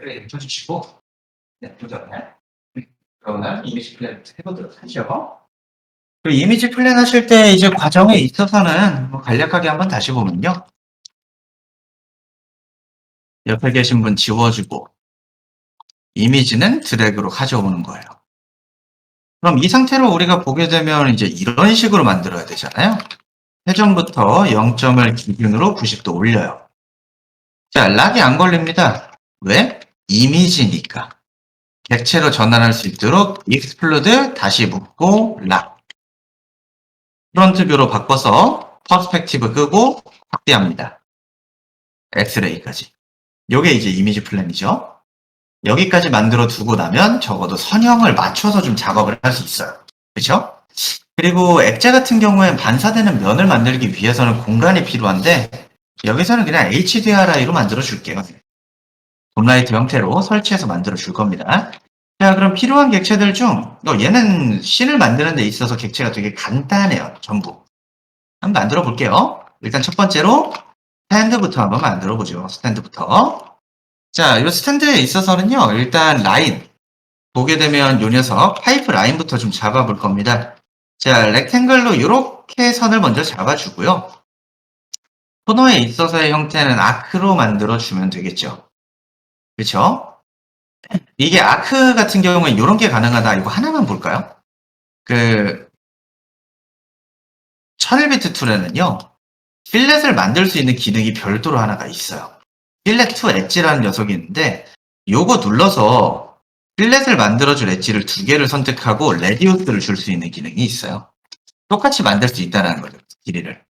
네, 쳐주시고, 네, 도전을. 그러면 이미지 플랜부터 해보도록 하죠. 그 이미지 플랜 하실 때 이제 과정에 있어서는 뭐 간략하게 한번 다시 보면요. 옆에 계신 분 지워주고, 이미지는 드래그로 가져오는 거예요. 그럼 이 상태로 우리가 보게 되면 이제 이런 식으로 만들어야 되잖아요. 회전부터 0점을 기준으로 90도 올려요. 자, 락이 안 걸립니다. 왜? 이미지니까. 객체로 전환할 수 있도록 익스플로드 다시 묶고 락. 프론트 뷰로 바꿔서 퍼스펙티브 끄고 확대합니다. 엑스레이까지. 요게 이제 이미지 플랜이죠. 여기까지 만들어 두고 나면 적어도 선형을 맞춰서 좀 작업을 할 수 있어요. 그렇죠? 그리고 액자 같은 경우엔 반사되는 면을 만들기 위해서는 공간이 필요한데 여기서는 그냥 HDRI로 만들어 줄게요. 돔라이트 형태로 설치해서 만들어 줄 겁니다. 자, 그럼 필요한 객체들 중 얘는 씬을 만드는 데 있어서 객체가 되게 간단해요. 전부. 한번 만들어 볼게요. 일단 첫 번째로 스탠드부터 한번 만들어 보죠. 스탠드부터. 자, 이 스탠드에 있어서는요. 일단 라인. 보게 되면 요 녀석 파이프 라인부터 좀 잡아 볼 겁니다. 자, 렉탱글로 이렇게 선을 먼저 잡아주고요. 코너에 있어서의 형태는 아크로 만들어 주면 되겠죠. 그렇죠? 이게 아크 같은 경우에 이런 게 가능하다. 이거 하나만 볼까요? 그 1001비트 툴에는요. 필렛을 만들 수 있는 기능이 별도로 하나가 있어요. 필렛 투 엣지라는 녀석이 있는데 요거 눌러서 필렛을 만들어줄 엣지를 두 개를 선택하고 레디우스를 줄 수 있는 기능이 있어요. 똑같이 만들 수 있다는 거죠. 길이를.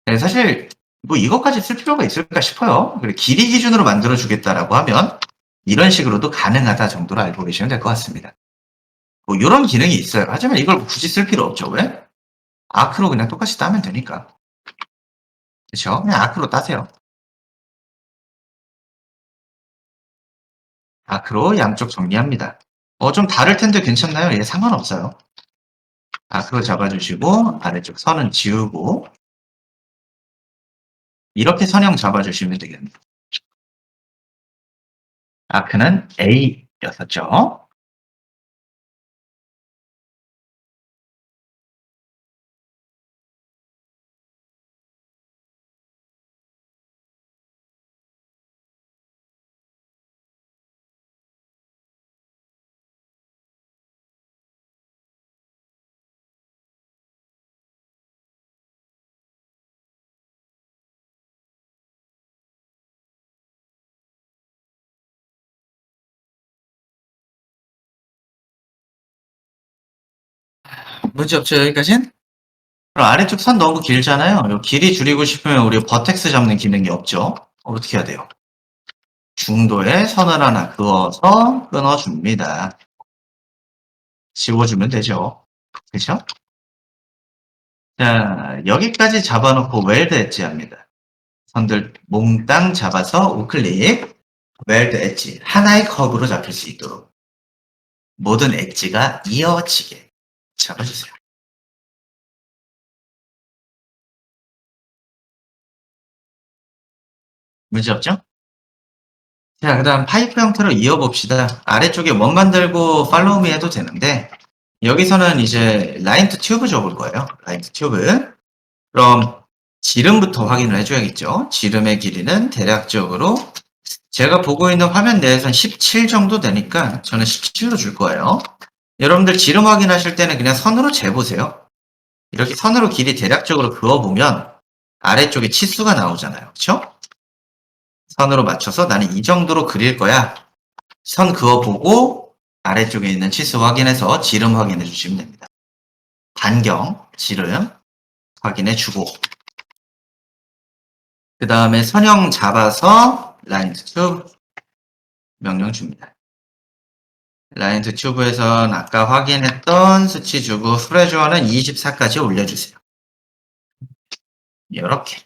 네, 사실 뭐 이것까지 쓸 필요가 있을까 싶어요. 그리고 길이 기준으로 만들어 주겠다라고 하면 이런 식으로도 가능하다 정도로 알고 계시면 될 것 같습니다. 뭐 이런 기능이 있어요. 하지만 이걸 굳이 쓸 필요 없죠. 왜? 아크로 그냥 똑같이 따면 되니까. 그렇죠? 그냥 아크로 따세요. 아크로 양쪽 정리합니다. 좀 다를 텐데 괜찮나요? 예, 상관없어요. 아크로 잡아주시고 아래쪽 선은 지우고 이렇게 선형 잡아주시면 되겠네요. 아크는 A였었죠. 문제 없죠, 여기까진? 그럼 아래쪽 선 너무 길잖아요. 요 길이 줄이고 싶으면 우리 버텍스 잡는 기능이 없죠. 어떻게 해야 돼요? 중도에 선을 하나 그어서 끊어줍니다. 지워주면 되죠. 그렇죠? 자, 여기까지 잡아놓고 웰드 엣지 합니다. 선들 몽땅 잡아서 우클릭, 웰드 엣지 하나의 컵으로 잡힐 수 있도록 모든 엣지가 이어지게 잡아주세요. 문제 없죠? 자, 그 다음 파이프 형태로 이어봅시다. 아래쪽에 원 만들고 팔로우미 해도 되는데 여기서는 이제 라인 투 튜브 줘볼 거예요. 라인 투 튜브. 그럼 지름부터 확인을 해줘야겠죠. 지름의 길이는 대략적으로 제가 보고 있는 화면 내에서는 17 정도 되니까 저는 17로 줄 거예요. 여러분들 지름 확인하실 때는 그냥 선으로 재보세요. 이렇게 선으로 길이 대략적으로 그어보면 아래쪽에 치수가 나오잖아요. 그렇죠? 선으로 맞춰서 나는 이 정도로 그릴 거야. 선 그어보고 아래쪽에 있는 치수 확인해서 지름 확인해 주시면 됩니다. 반경, 지름 확인해 주고 그 다음에 선형 잡아서 라인 투 튜브 명령 줍니다. 라인 투 튜브에선 아까 확인했던 수치 주고 프레주어는 24까지 올려주세요. 이렇게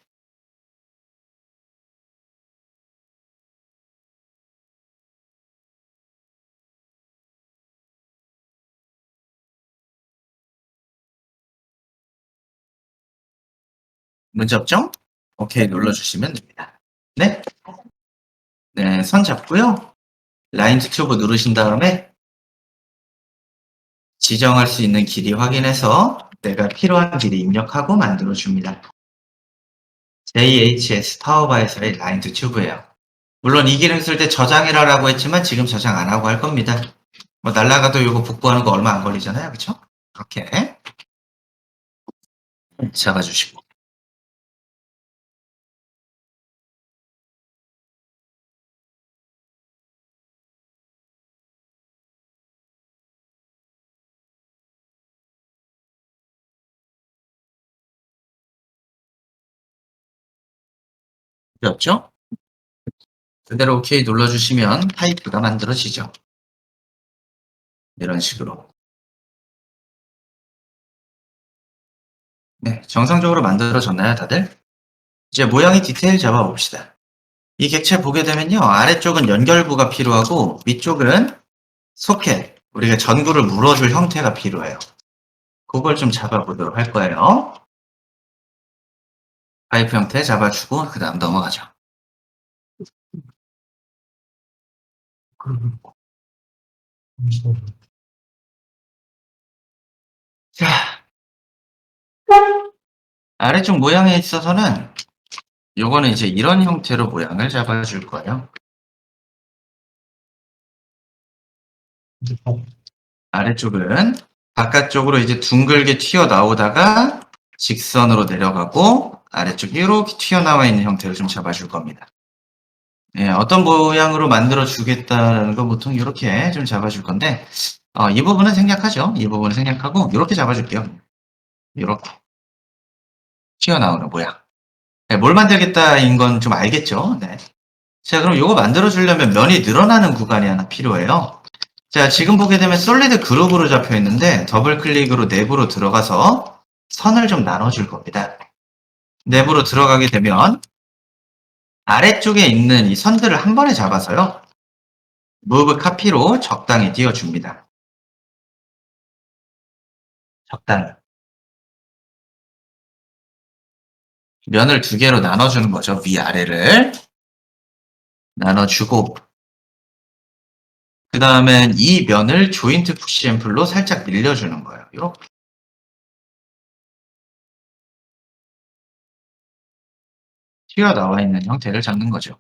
문제 없죠? 오케이 눌러주시면 됩니다. 네, 네, 선 잡고요. 라인 투 튜브 누르신 다음에 지정할 수 있는 길이 확인해서 내가 필요한 길이 입력하고 만들어줍니다. JHS 파워바에서의 라인 투 튜브예요. 물론 이 기능 쓸 때 저장해라라고 했지만 지금 저장 안 하고 할 겁니다. 뭐 날라가도 이거 복구하는 거 얼마 안 걸리잖아요. 그쵸? 이렇게 잡아주시고. 되었죠? 그대로 OK 눌러주시면 파이프가 만들어지죠. 이런 식으로. 네, 정상적으로 만들어졌나요, 다들? 이제 모양의 디테일 잡아봅시다. 이 객체 보게 되면요, 아래쪽은 연결부가 필요하고 위쪽은 소켓, 우리가 전구를 물어줄 형태가 필요해요. 그걸 좀 잡아보도록 할 거예요. 파이프 형태 잡아주고 그 다음 넘어가죠. 자, 아래쪽 모양에 있어서는 요거는 이제 이런 형태로 모양을 잡아줄 거예요. 아래쪽은 바깥쪽으로 이제 둥글게 튀어나오다가 직선으로 내려가고 아래쪽 이렇게 튀어나와 있는 형태를 좀 잡아줄 겁니다. 예, 어떤 모양으로 만들어 주겠다는 건 보통 이렇게 좀 잡아줄 건데 이 부분은 생략하죠. 이 부분은 생략하고 이렇게 잡아줄게요. 이렇게 튀어나오는 모양. 네, 뭘 만들겠다인 건 좀 알겠죠? 네. 자, 그럼 이거 만들어 주려면 면이 늘어나는 구간이 하나 필요해요. 자, 지금 보게 되면 솔리드 그룹으로 잡혀 있는데 더블 클릭으로 내부로 들어가서 선을 좀 나눠줄 겁니다. 내부로 들어가게 되면 아래쪽에 있는 이 선들을 한 번에 잡아서요. 무브 카피로 적당히 띄워줍니다. 적당히. 면을 두 개로 나눠주는 거죠. 위아래를. 나눠주고 그 다음엔 이 면을 조인트 푸시 앰플로 살짝 밀려주는 거예요. 이렇게. 튀어나와 있는 형태를 잡는 거죠.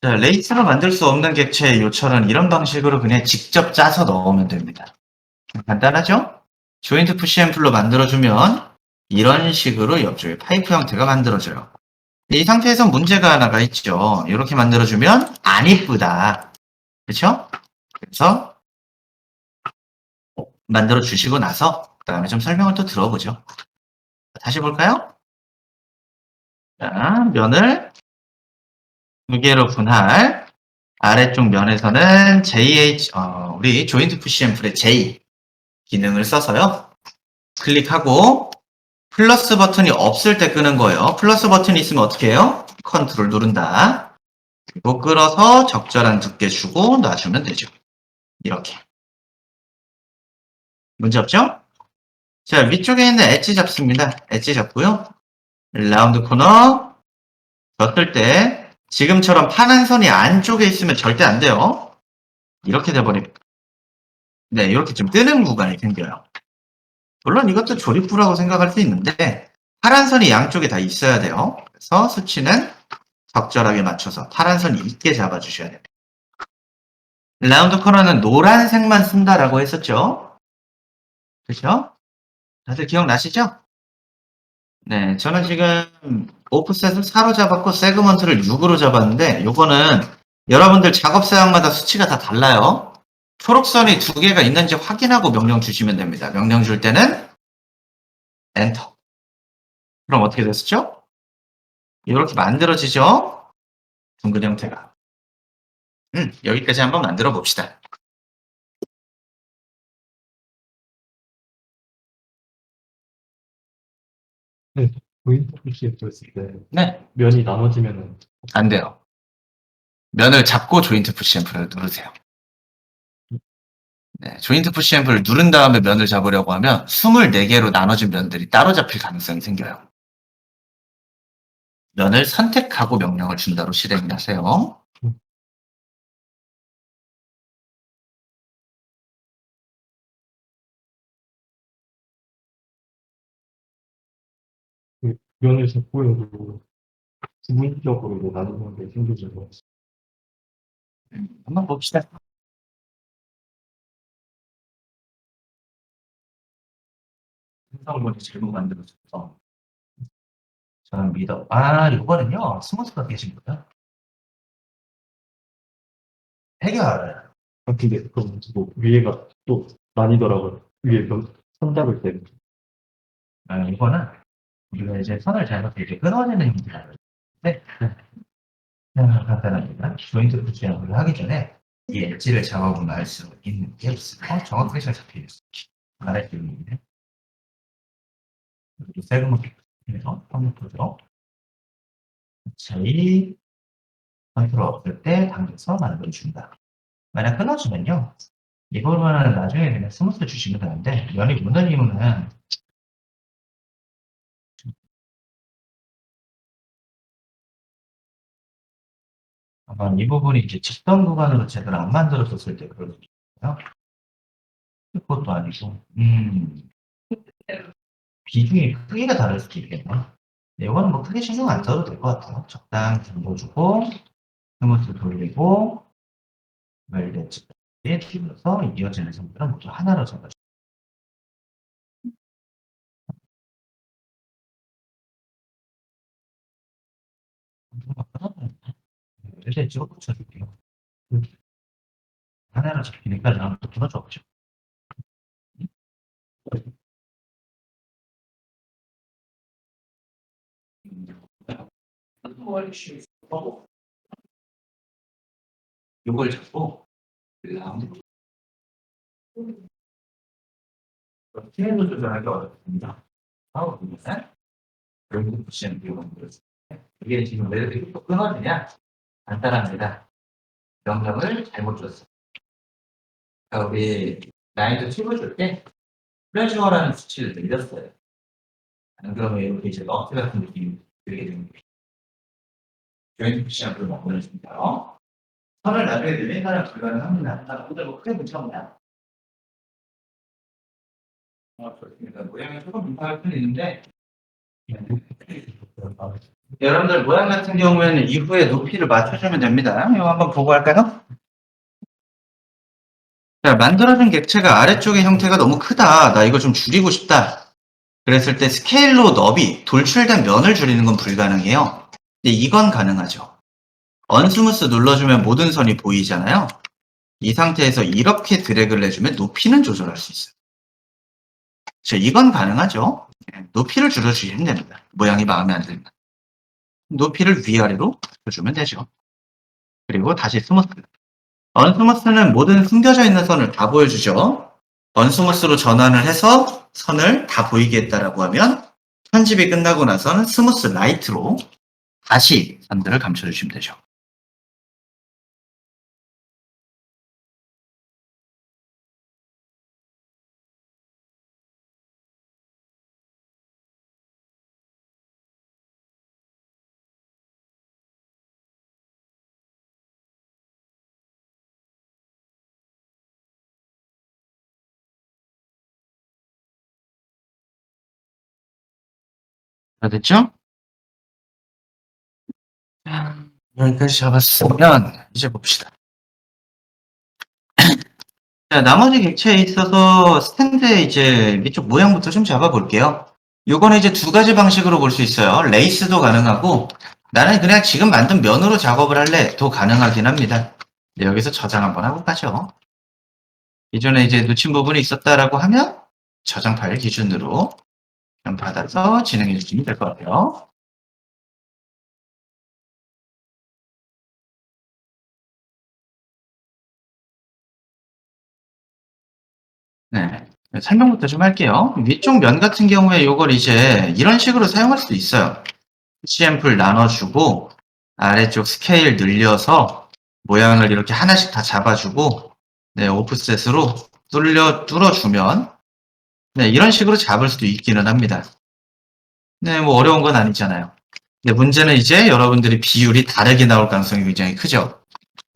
자, 레이스로 만들 수 없는 객체의 요철은 이런 방식으로 그냥 직접 짜서 넣으면 됩니다. 간단하죠? 조인트 푸시 앰플로 만들어주면 이런 식으로 옆쪽에 파이프 형태가 만들어져요. 이 상태에서 문제가 하나가 있죠. 이렇게 만들어주면 안 이쁘다. 그렇죠? 그래서 만들어주시고 나서 그 다음에 좀 설명을 또 들어보죠. 다시 볼까요? 자, 면을 두 개로 분할. 아래쪽 면에서는 우리 조인트 푸시 앰플의 J 기능을 써서요. 클릭하고 플러스 버튼이 없을 때 끄는 거예요. 플러스 버튼이 있으면 어떻게 해요? 컨트롤 누른다. 그리고 끌어서 적절한 두께 주고 놔주면 되죠. 이렇게. 문제 없죠? 자, 위쪽에 있는 엣지 잡습니다. 엣지 잡고요. 라운드 코너 졌을 때 지금처럼 파란 선이 안쪽에 있으면 절대 안 돼요. 이렇게 돼버립니다. 네, 이렇게 좀 뜨는 구간이 생겨요. 물론 이것도 조립부라고 생각할 수 있는데 파란 선이 양쪽에 다 있어야 돼요. 그래서 수치는 적절하게 맞춰서 파란 선이 있게 잡아주셔야 됩니다. 라운드 커너는 노란색만 쓴다라고 했었죠. 그렇죠? 다들 기억나시죠? 네, 저는 지금 오프셋을 4로 잡았고 세그먼트를 6으로 잡았는데 요거는 여러분들 작업 사양마다 수치가 다 달라요. 초록선이 두 개가 있는지 확인하고 명령 주시면 됩니다. 명령 줄 때는 엔터. 그럼 어떻게 됐었죠? 이렇게 만들어지죠? 둥근 형태가. 여기까지 한번 만들어 봅시다. 네, 조인트 푸시에 들었을 때 네, 면이 나눠지면은 안 돼요. 면을 잡고 조인트 푸시 앰플을 누르세요. 네, 조인트 푸시 앰플을 누른 다음에 면을 잡으려고 하면 24개로 나눠진 면들이 따로 잡힐 가능성이 생겨요. 면을 선택하고 명령을 준다로 실행을 하세요. 면을 잡고 해도 부분적으로 나누는 게 생겨진 것 같아요. 한번 봅시다. 생성문이 잘못 만들어져서 저는 믿어. 아, 이거는요, 스무스가 계신 거예요. 해결. 근데 그럼 뭐 위에가 또 나뉘더라고요. 위에 선 잡을 때. 아, 이거는 우리가 이제 선을 잘못해 이제 끊어지는 힘이라고. 네. 간단합니다. 조인트 부츠형을 하기 전에 이 엣지를 잡아보면 알 수 있는 게 있어요. 정확하게 잘 잡혀있어요. 아랫쪽인데. 그리고 세그먼트에서 컴퓨터로 자이 컨트롤 없을 때 당겨서 만들어준다. 만약 끊어지면요. 이거는 나중에 그냥 스무스 주시면 되는데 면이 무는 이유는 아마 이 부분이 이제 직선 구간으로 제대로 안 만들어졌을 때 그럴 수 있어요. 그것도 아니고, 비중이 크기가 다를 수도 있겠네. 네, 이거는 뭐 크게 신경 안 써도 될 것 같아요. 적당히 잠궈주고, 스무스 돌리고, 웰렛지에 튀어서 이어지는 선들은 모두 하나로 잡아주고. 웰렛 찍어 붙여줄게요. 하나로 잡히니까 나는 또 끊어줬죠. 요걸 잡고, 그 다음에 스케일로 조절하기 어렵습니다. 하고 보면 결국 붙이는 비용은 그렇습니다. 이게 지금 왜 이렇게 또 끊어지냐? 간단합니다. 명령을 잘못 줬어. 그러니까 우리 라인도 찝어줄 때 플래시어라는 수치를 늘렸어요. 안 그러면 이렇게 이제 너트 같은 느낌이 들게 됩니다. 조인트 푸시업을 보내줍니다. 선을 나중에 늘린다는 불가능합니다. 근데 뭐 크게 문제가 없나요? 좋습니다. 모양이 조금 불편할 수는 있는데 여러분들 모양 같은 경우에는 이후에 높이를 맞춰주면 됩니다. 이거 한번 보고 할까요? 자, 만들어진 객체가 아래쪽의 형태가 너무 크다. 나 이거 좀 줄이고 싶다. 그랬을 때 스케일로 너비, 돌출된 면을 줄이는 건 불가능해요. 근데 이건 가능하죠. 언스무스 눌러주면 모든 선이 보이잖아요. 이 상태에서 이렇게 드래그를 해주면 높이는 조절할 수 있어요. 자, 이건 가능하죠. 높이를 줄여주시면 됩니다. 모양이 마음에 안 들면. 높이를 위아래로 줄여주면 되죠. 그리고 다시 스무스. 언스무스는 모든 숨겨져 있는 선을 다 보여주죠. 언스무스로 전환을 해서 선을 다 보이게 했다라고 하면 편집이 끝나고 나서는 스무스 라이트로 다시 선들을 감춰주시면 되죠. 다 됐죠? 여기까지 잡았으면 이제 봅시다. 자, 나머지 객체에 있어서 스탠드의 이제 위쪽 모양부터 좀 잡아볼게요. 요거는 이제 두 가지 방식으로 볼 수 있어요. 레이스도 가능하고 나는 그냥 지금 만든 면으로 작업을 할래 도 가능하긴 합니다. 네, 여기서 저장 한번 하고 가죠. 기존에 이제 놓친 부분이 있었다라고 하면 저장 파일 기준으로 좀 받아서 진행해 주시면 될 것 같아요. 네. 설명부터 좀 할게요. 위쪽 면 같은 경우에 요걸 이제 이런 식으로 사용할 수도 있어요. CM풀 나눠주고 아래쪽 스케일 늘려서 모양을 이렇게 하나씩 다 잡아주고 네, 오프셋으로 뚫어주면 네, 이런 식으로 잡을 수도 있기는 합니다. 네, 뭐 어려운 건 아니잖아요. 근데 문제는 이제 여러분들이 비율이 다르게 나올 가능성이 굉장히 크죠.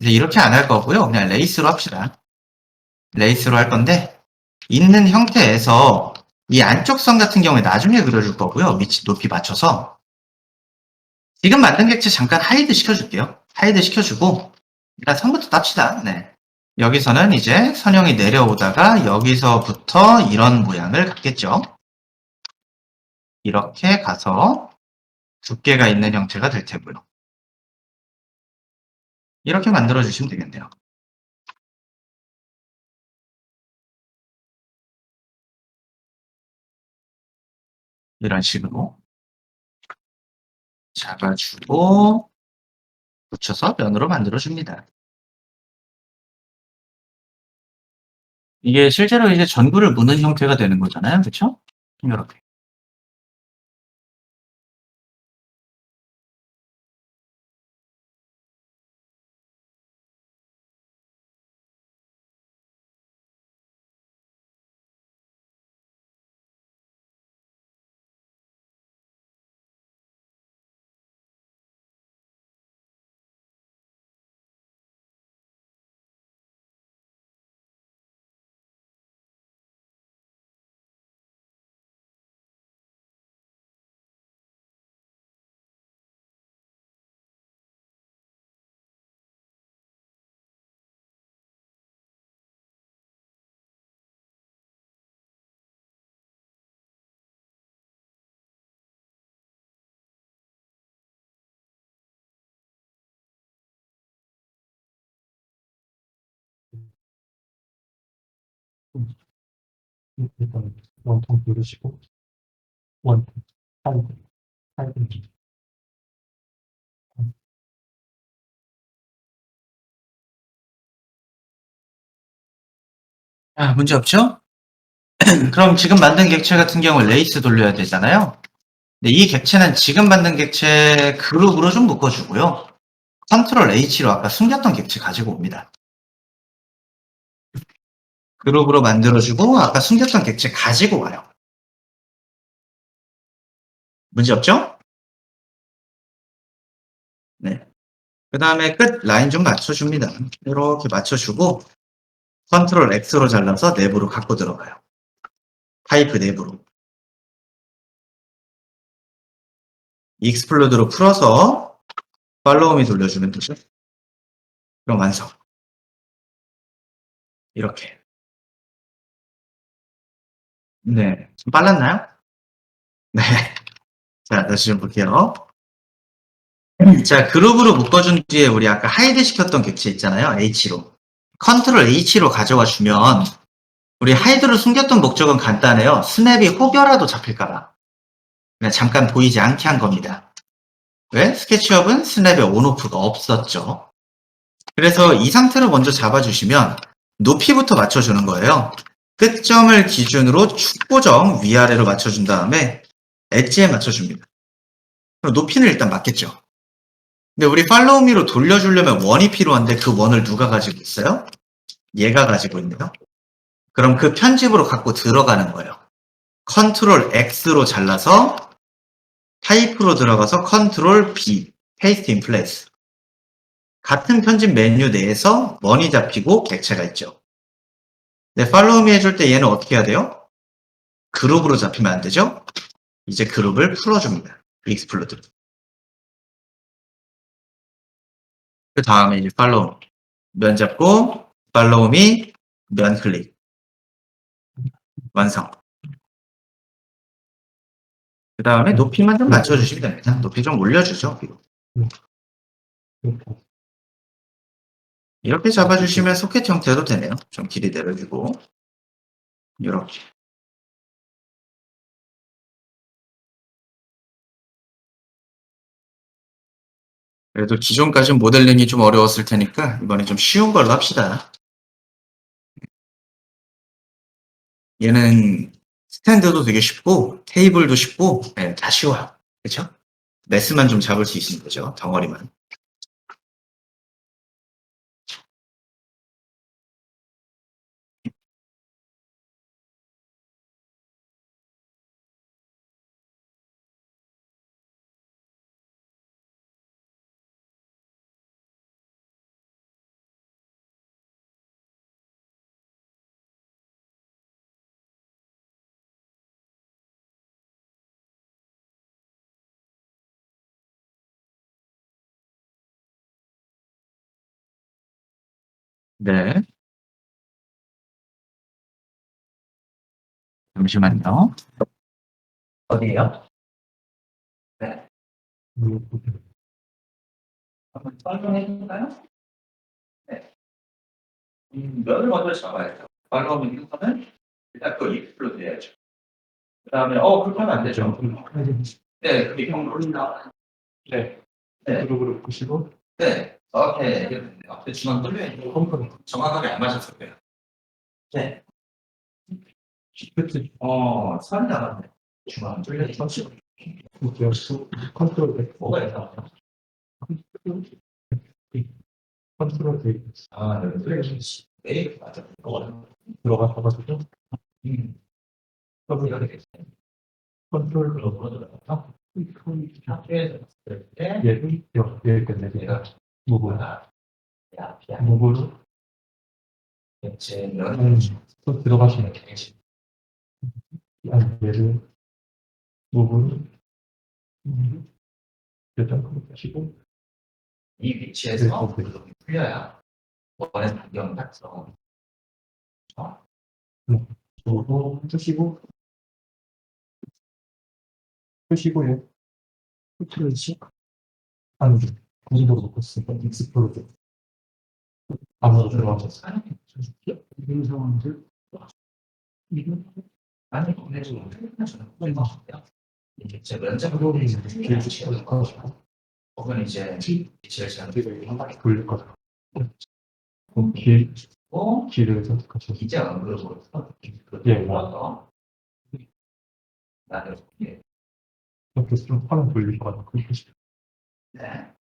이제 이렇게 안 할 거고요. 그냥 레이스로 합시다. 레이스로 할 건데 있는 형태에서 이 안쪽 선 같은 경우에 나중에 그려줄 거고요. 위치 높이 맞춰서 지금 만든 객체 잠깐 하이드 시켜줄게요. 하이드 시켜주고 일단 선부터 땁시다. 네. 여기서는 이제 선형이 내려오다가 여기서부터 이런 모양을 갖겠죠. 이렇게 가서 두께가 있는 형태가 될 테고요. 이렇게 만들어 주시면 되겠네요. 이런 식으로 잡아주고 붙여서 면으로 만들어 줍니다. 이게 실제로 이제 전구를 무는 형태가 되는 거잖아요. 그쵸? 이렇게. 일단 원통 누르시고 원통 하이드 하이드 문제 없죠? 그럼 지금 만든 객체 같은 경우 레이스 돌려야 되잖아요. 근데 이 객체는 지금 만든 객체 그룹으로 좀 묶어주고요. 컨트롤 H로 아까 숨겼던 객체 가지고 옵니다. 그룹으로 만들어주고 아까 숨겼던 객체 가지고 와요. 문제 없죠? 네. 그 다음에 끝 라인 좀 맞춰줍니다. 이렇게 맞춰주고 컨트롤 X로 잘라서 내부로 갖고 들어가요. 파이프 내부로. 익스플로드로 풀어서 팔로우미 돌려주면 되죠. 그럼 완성. 이렇게. 네. 좀 빨랐나요? 네. 자, 다시 좀 볼게요. 자, 그룹으로 묶어준 뒤에 우리 아까 하이드 시켰던 객체 있잖아요. H로. 컨트롤 H로 가져와 주면 우리 하이드로 숨겼던 목적은 간단해요. 스냅이 혹여라도 잡힐까봐. 그냥 잠깐 보이지 않게 한 겁니다. 왜? 스케치업은 스냅에 온오프가 없었죠. 그래서 이 상태로 먼저 잡아주시면 높이부터 맞춰주는 거예요. 끝점을 기준으로 축 고정 위아래로 맞춰준 다음에 엣지에 맞춰줍니다. 그럼 높이는 일단 맞겠죠. 근데 우리 팔로우미로 돌려주려면 원이 필요한데 그 원을 누가 가지고 있어요? 얘가 가지고 있네요. 그럼 그 편집으로 갖고 들어가는 거예요. 컨트롤 X로 잘라서 타입으로 들어가서 컨트롤 B, 페이스트 인 플레이스. 같은 편집 메뉴 내에서 원이 잡히고 객체가 있죠. 네, 팔로우미 해줄 때 얘는 어떻게 해야 돼요? 그룹으로 잡히면 안 되죠? 이제 그룹을 풀어줍니다. 익스플로드. 그 다음에 이제 팔로우. 면 잡고, 팔로우미, 면 클릭. 완성. 그 다음에 높이만 좀 맞춰주시면 됩니다. 높이 좀 올려주죠. 이렇게 잡아주시면 소켓 형태도 되네요. 좀 길이 내려주고. 이렇게. 그래도 기존까지는 모델링이 좀 어려웠을 테니까 이번에 좀 쉬운 걸로 합시다. 얘는 스탠드도 되게 쉽고 테이블도 쉽고 네, 다 쉬워요. 그렇죠? 메스만 좀 잡을 수 있으면 되죠. 덩어리만. 네. 잠시만요. 어디에요? 네. 한번 설명해 볼까요? 네. 면을 먼저 잡아야죠. 발라오면 이거는 일단 또 입술로 돼야죠. 그 다음에, 그렇게 하면 안 되죠. 네, 그게 경로로 나와요. 네. 네. 그룹으로 보시고. 네. 오케이. 앞에 중앙 뚫려있는 거 정확하게 안 맞았을 거예요. 네. 그치. 선이 나갔네. 중앙 뚫려있는 거. 역시 컨트롤 F. 뭐가 이상하죠? 컨트롤 A. 네. 뚫려있지. 네, 맞아. 들어가셔가지고 이렇게 되겠어요. 컨트롤 들어가서 학교에서 봤을 때 얘를 여기까지 내가 무브 야, 무브로 대체 또 들어가시면 되지. 아니 얘를 무브로 일단 하시고 이 위치에서 네. 구름이 풀려야 원하는 반경을 닦죠. 무브 푸시고요. 푸시지 아니 구지도로 놓고 있으니까 익스플로드 아무도 들어가셨어요. 이런 상황들 아니, 보내주고 이제 제 면접으로 상도리 길을 시켜서 혹은 이제 위치를 잘 한 바퀴 돌릴 거다. 길을 선택하셔서 이제 안 그러고 예. 와서 나를 이렇게 좀 화면 돌릴 거다. 그렇게 네.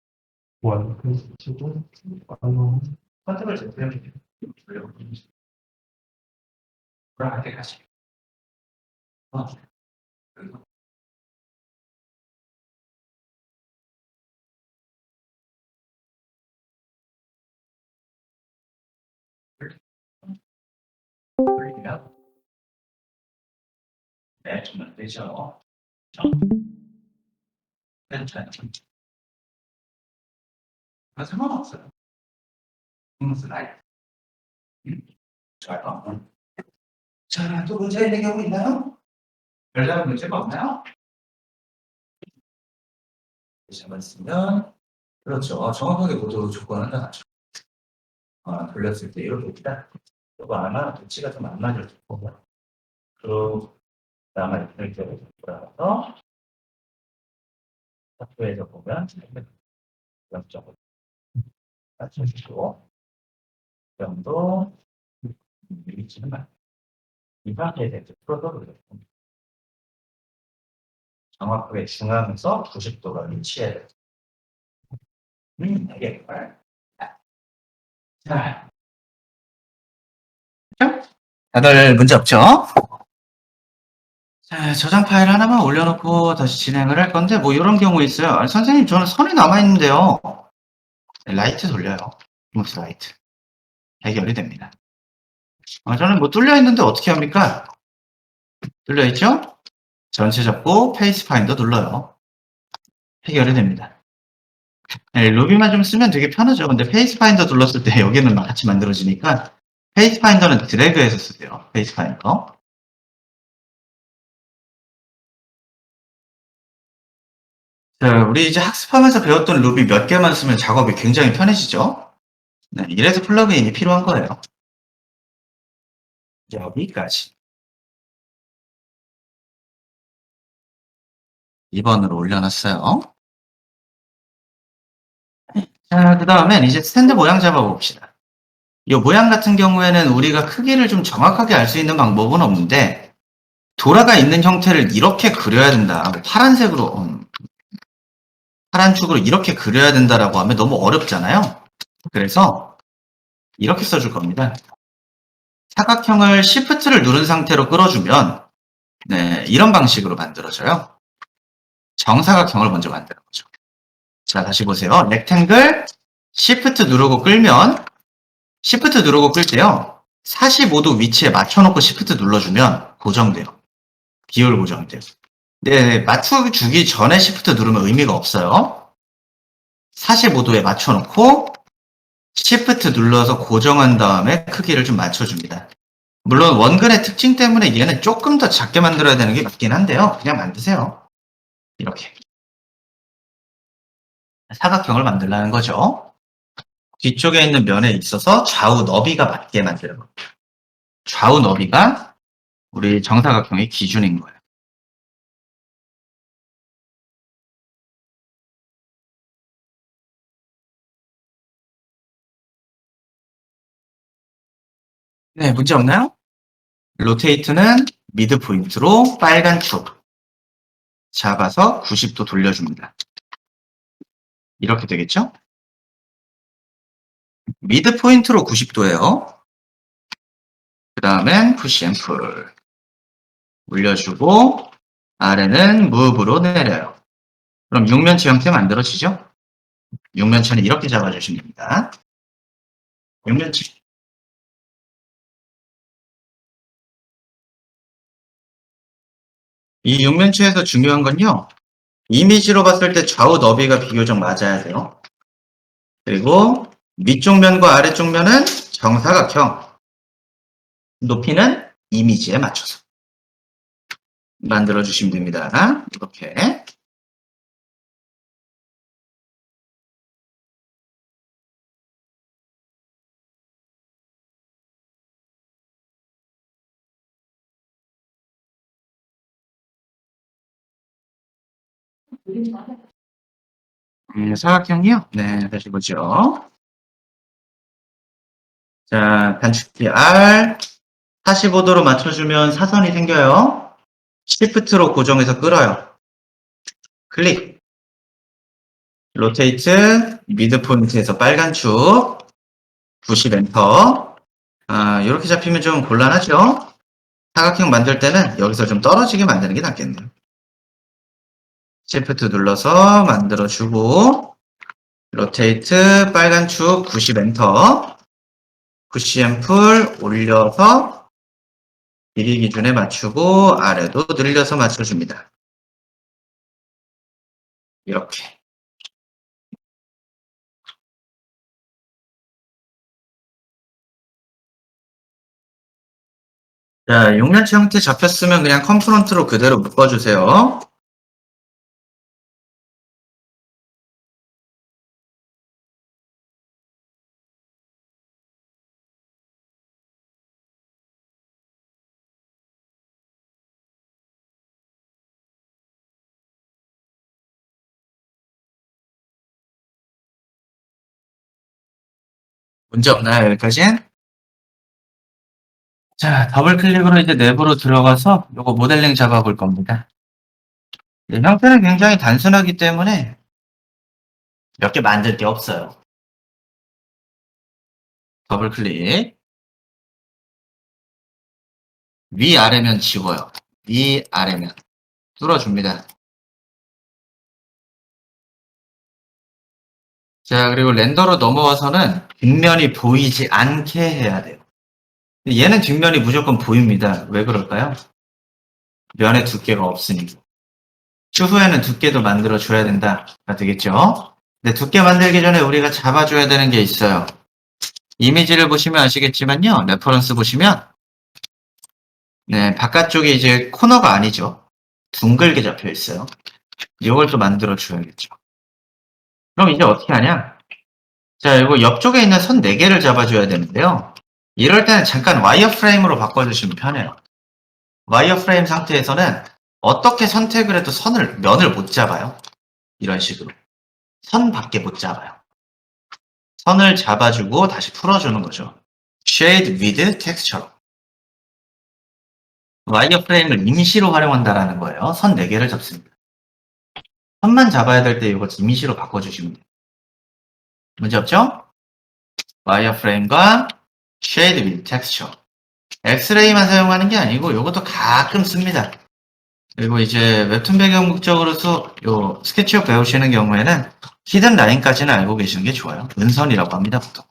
원 그리고 컨트롤 Z 이렇게 돌려보고 그럼 때까지. 그리고 돌리면 네, 정말 되죠. 괜찮아요. 상관없어요. 슬라이드. 좋아요. 자, 또 문제 있는 경우 있나요? 별다른 문제가 없나요? 문제만 있으면 그렇죠. 정확하게 모두 조건은 나죠. 돌렸을 때 이렇게 있다. 이거 아마 위치가 좀 안 맞을 거고. 그 다음에 이렇게 돌아가서 학교에서 보면 영점을 맞춰주고 정도 위치는 맞. 이 상태에 대해서 풀어서 그렇습니다. 정확하게 중앙에서 90도가 위치해야 돼요. 되게 자, 다들 문제 없죠? 자, 저장 파일 하나만 올려놓고 다시 진행을 할 건데, 뭐, 이런 경우 있어요. 아니, 선생님, 저는 선이 남아있는데요. 라이트 돌려요. 스무스 라이트. 해결이 됩니다. 저는 뭐, 뚫려있는데 어떻게 합니까? 뚫려있죠? 전체 잡고, 페이스 파인더 눌러요. 해결이 됩니다. 네, 루비만 좀 쓰면 되게 편하죠. 근데 페이스 파인더 눌렀을 때 여기는 같이 만들어지니까, 페이스 파인더는 드래그해서 쓰세요. 페이스 파인더. 자, 우리 이제 학습하면서 배웠던 루비 몇 개만 쓰면 작업이 굉장히 편해지죠? 네, 이래서 플러그인이 필요한 거예요. 여기까지. 2번으로 올려놨어요. 자, 그 다음엔 이제 스탠드 모양 잡아봅시다. 이 모양 같은 경우에는 우리가 크기를 좀 정확하게 알 수 있는 방법은 없는데, 돌아가 있는 형태를 이렇게 그려야 된다. 파란색으로, 파란 축으로 이렇게 그려야 된다라고 하면 너무 어렵잖아요. 그래서 이렇게 써줄 겁니다. 사각형을 Shift를 누른 상태로 끌어주면, 네, 이런 방식으로 만들어져요. 정사각형을 먼저 만드는 거죠. 자, 다시 보세요. 렉탱글, Shift 누르고 끌면, Shift 누르고 끌 때요. 45도 위치에 맞춰놓고 Shift 눌러주면 고정돼요. 비율 고정돼요. 네, 맞춰주기 전에 Shift 누르면 의미가 없어요. 45도에 맞춰놓고 Shift 눌러서 고정한 다음에 크기를 좀 맞춰줍니다. 물론 원근의 특징 때문에 얘는 조금 더 작게 만들어야 되는 게 맞긴 한데요. 그냥 만드세요. 이렇게. 사각형을 만들라는 거죠. 뒤쪽에 있는 면에 있어서 좌우 너비가 맞게 만드는 겁니다. 좌우 너비가 우리 정사각형의 기준인 거예요. 네, 문제 없나요? 로테이트는 미드 포인트로 빨간 축 잡아서 90도 돌려줍니다. 이렇게 되겠죠? 미드 포인트로 90도예요. 그 다음엔 푸시 앤 풀 올려주고 아래는 무브로 내려요. 그럼 육면체 형태 만들어지죠? 육면체는 이렇게 잡아주시면 됩니다. 육면체. 이 육면체에서 중요한 건요. 이미지로 봤을 때 좌우 너비가 비교적 맞아야 돼요. 그리고 위쪽 면과 아래쪽 면은 정사각형. 높이는 이미지에 맞춰서 만들어주시면 됩니다. 이렇게. 사각형이요? 네, 다시 보죠. 자, 단축키 R 45도로 맞춰주면 사선이 생겨요. Shift로 고정해서 끌어요. 클릭. 로테이트, 미드 포인트에서 빨간 축, 90 엔터. 이렇게 잡히면 좀 곤란하죠? 사각형 만들 때는 여기서 좀 떨어지게 만드는 게 낫겠네요. Shift 눌러서 만들어주고, 로테이트, 빨간 축, 90 엔터. 푸시 앤 풀 올려서 길이 기준에 맞추고 아래도 늘려서 맞춰줍니다. 이렇게. 자, 육면체 형태 잡혔으면 그냥 컴포넌트로 그대로 묶어주세요. 문제 없나요, 여기까지는? 자, 더블 클릭으로 이제 내부로 들어가서 요거 모델링 잡아볼 겁니다. 네, 형태는 굉장히 단순하기 때문에 몇 개 만들 게 없어요. 더블 클릭. 위아래면 지워요. 위아래면. 뚫어줍니다. 자, 그리고 렌더로 넘어와서는 뒷면이 보이지 않게 해야 돼요. 얘는 뒷면이 무조건 보입니다. 왜 그럴까요? 면의 두께가 없으니까. 추후에는 두께도 만들어줘야 된다가 되겠죠? 근데 두께 만들기 전에 우리가 잡아줘야 되는 게 있어요. 이미지를 보시면 아시겠지만요. 레퍼런스 보시면 네, 바깥쪽에 이제 코너가 아니죠. 둥글게 잡혀 있어요. 이걸 또 만들어줘야겠죠. 그럼 이제 어떻게 하냐? 자, 이거 옆쪽에 있는 선 4개를 잡아줘야 되는데요. 이럴 때는 잠깐 와이어프레임으로 바꿔주시면 편해요. 와이어프레임 상태에서는 어떻게 선택을 해도 면을 못 잡아요. 이런 식으로. 선 밖에 못 잡아요. 선을 잡아주고 다시 풀어주는 거죠. Shade with Texture. 와이어프레임을 임시로 활용한다라는 거예요. 선 4개를 잡습니다. 선만 잡아야 될 때 이거 임시로 바꿔주시면 돼요. 문제 없죠? 와이어프레임과 Shade with Texture. 엑스레이만 사용하는 게 아니고 이것도 가끔 씁니다. 그리고 이제 웹툰 배경 목적으로서 요 스케치업 배우시는 경우에는 히든 라인까지는 알고 계시는 게 좋아요. 은선이라고 합니다, 보통.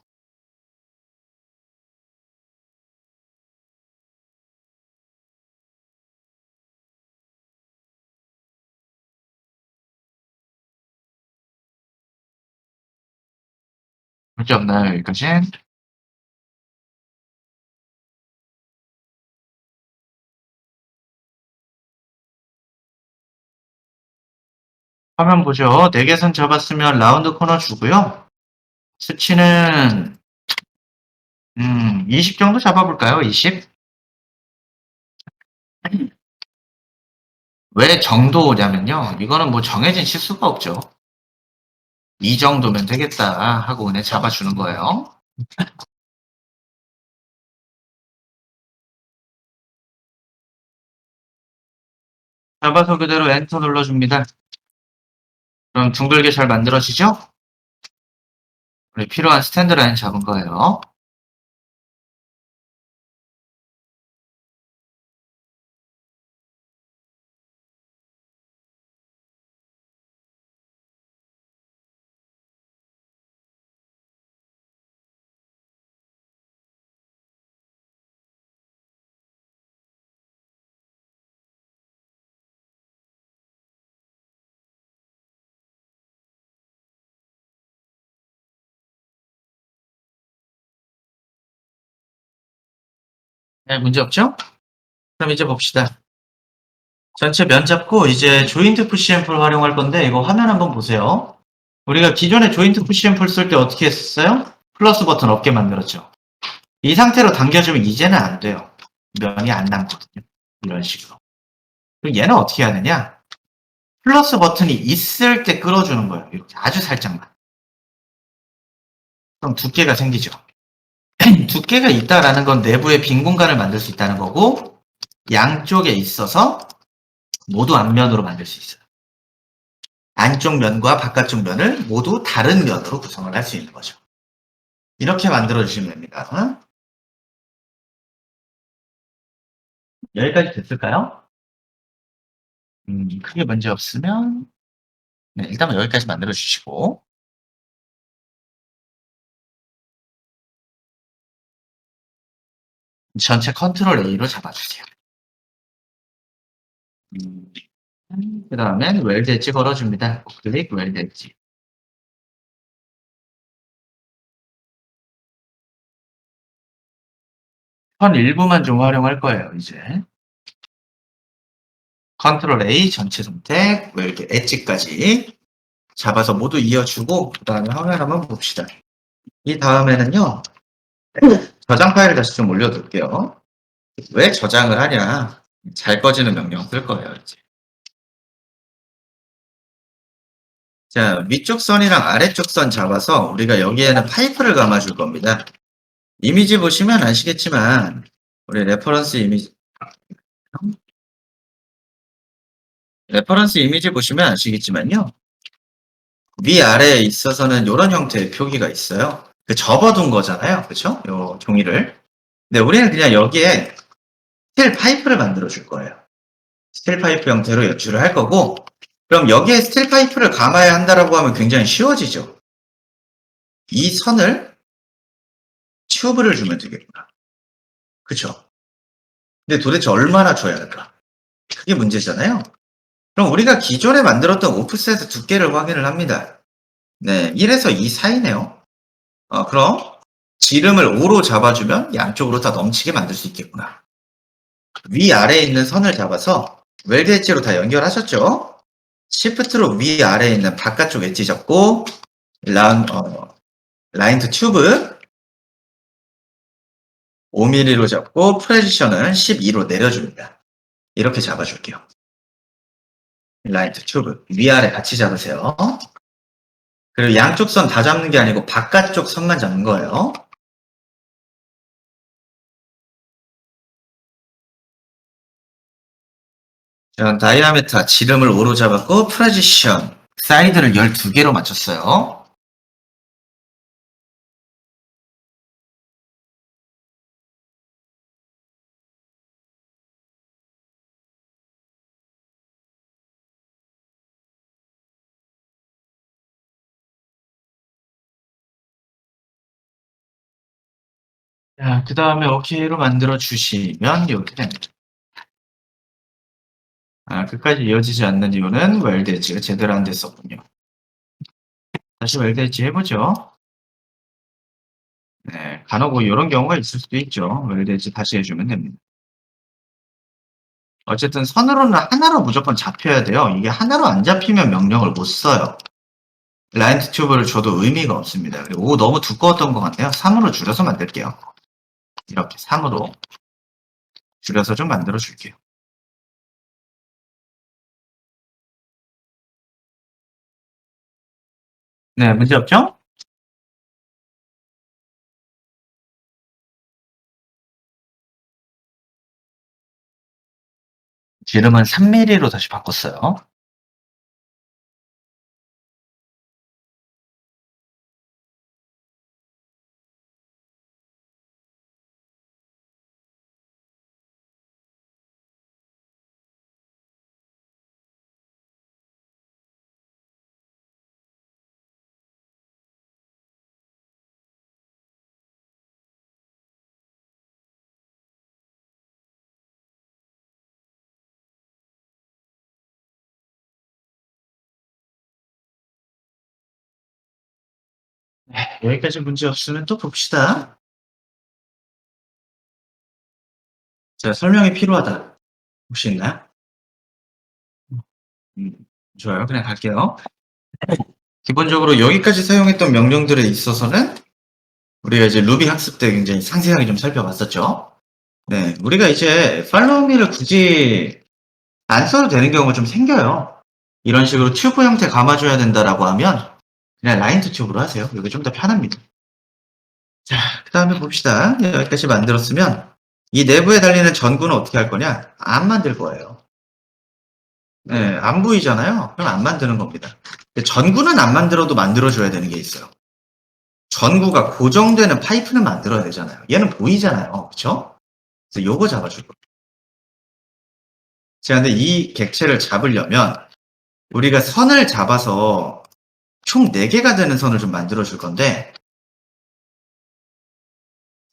문제 없나요, 여기까지? 화면 보죠. 4개 선 잡았으면 라운드 코너 주고요. 수치는 20 정도 잡아볼까요? 20? 왜 정도냐면요. 이거는 뭐 정해진 치수가 없죠. 이 정도면 되겠다 하고 그냥 잡아주는 거예요. 잡아서 그대로 엔터 눌러줍니다. 그럼 둥글게 잘 만들어지죠? 우리 필요한 스탠드 라인 잡은 거예요. 네, 문제 없죠? 그럼 이제 봅시다. 전체 면 잡고 이제 조인트 푸시 앰플 활용할 건데 이거 화면 한번 보세요. 우리가 기존에 조인트 푸시 앰플 쓸 때 어떻게 했었어요? 플러스 버튼 없게 만들었죠. 이 상태로 당겨주면 이제는 안 돼요. 면이 안 남거든요. 이런 식으로. 그럼 얘는 어떻게 해야 되냐? 플러스 버튼이 있을 때 끌어주는 거예요. 이렇게 아주 살짝만. 그럼 두께가 생기죠. 두께가 있다라는 건 내부에 빈 공간을 만들 수 있다는 거고 양쪽에 있어서 모두 앞면으로 만들 수 있어요. 안쪽 면과 바깥쪽 면을 모두 다른 면으로 구성을 할 수 있는 거죠. 이렇게 만들어 주시면 됩니다. 여기까지 됐을까요? 크게 문제 없으면 네, 일단 여기까지 만들어 주시고 전체 컨트롤 A로 잡아주세요. 그 다음엔 웰드 엣지 걸어줍니다. 클릭 웰드 엣지. 선 일부만 좀 활용할 거예요, 이제. 컨트롤 A 전체 선택, 웰드 엣지까지 잡아서 모두 이어주고 그 다음에 화면 한번 봅시다. 이 다음에는요. 저장 파일을 다시 좀 올려둘게요. 왜 저장을 하냐? 잘 꺼지는 명령 쓸 거예요, 이제. 자, 위쪽 선이랑 아래쪽 선 잡아서 우리가 여기에는 파이프를 감아줄 겁니다. 이미지 보시면 아시겠지만, 우리 레퍼런스 이미지 보시면 아시겠지만요. 위아래에 있어서는 이런 형태의 표기가 있어요. 그 접어둔 거잖아요. 그쵸? 요 종이를. 근데 우리는 그냥 여기에 스틸 파이프를 만들어 줄 거예요. 스틸 파이프 형태로 연출을 할 거고, 그럼 여기에 스틸 파이프를 감아야 한다라고 하면 굉장히 쉬워지죠. 이 선을 튜브를 주면 되겠구나. 그쵸? 근데 도대체 얼마나 줘야 할까? 그게 문제잖아요. 그럼 우리가 기존에 만들었던 오프셋의 두께를 확인을 합니다. 네, 1에서 2 사이네요. 그럼 지름을 5로 잡아주면 양쪽으로 다 넘치게 만들 수 있겠구나. 위아래에 있는 선을 잡아서 웰드 엣지로 다 연결하셨죠? 시프트로 위아래에 있는 바깥쪽 엣지 잡고 라인 투 튜브 5mm로 잡고 포지션을 12로 내려줍니다. 이렇게 잡아줄게요. 라인 투 튜브 위아래 같이 잡으세요. 그리고 양쪽 선 다 잡는 게 아니고 바깥쪽 선만 잡는 거예요. 자, 다이아메타 지름을 5로 잡았고 포지션 사이드를 12개로 맞췄어요. 자, 그 다음에 OK로 만들어 주시면 이렇게 됩니다. 끝까지 이어지지 않는 이유는 웰드 엣지가 제대로 안 됐었군요. 다시 웰드 엣지 해보죠. 간혹 이런 경우가 있을 수도 있죠. 왜 그랬지 다시 해주면 됩니다. 어쨌든 선으로는 하나로 무조건 잡혀야 돼요. 이게 하나로 안 잡히면 명령을 못 써요. 라인 튜브를 줘도 의미가 없습니다. 그리고 오, 너무 두꺼웠던 것 같네요. 3으로 줄여서 만들게요. 이렇게 3으로 줄여서 좀 만들어 줄게요. 네, 문제 없죠? 지름은 3mm로 다시 바꿨어요. 여기까지 문제 없으면 또 봅시다. 자, 설명이 필요하다. 혹시 있나요? 음, 좋아요. 그냥 갈게요. 기본적으로 여기까지 사용했던 명령들에 있어서는 우리가 이제 루비 학습 때 굉장히 상세하게 좀 살펴봤었죠. 네, 우리가 이제 팔로우미를 굳이 안 써도 되는 경우가 좀 생겨요. 이런 식으로 튜브 형태 감아줘야 된다라고 하면 그냥 라인 투 튜브로 하세요. 이게 좀 더 편합니다. 자, 그 다음에 봅시다. 여기까지 만들었으면 이 내부에 달리는 전구는 어떻게 할 거냐? 안 만들 거예요. 네, 안 보이잖아요. 그럼 안 만드는 겁니다. 근데 전구는 안 만들어도 만들어줘야 되는 게 있어요. 전구가 고정되는 파이프는 만들어야 되잖아요. 얘는 보이잖아요. 그쵸? 그래서 요거 잡아줄 거예요. 자, 근데 이 객체를 잡으려면 우리가 선을 잡아서 총 4개가 되는 선을 좀 만들어 줄 건데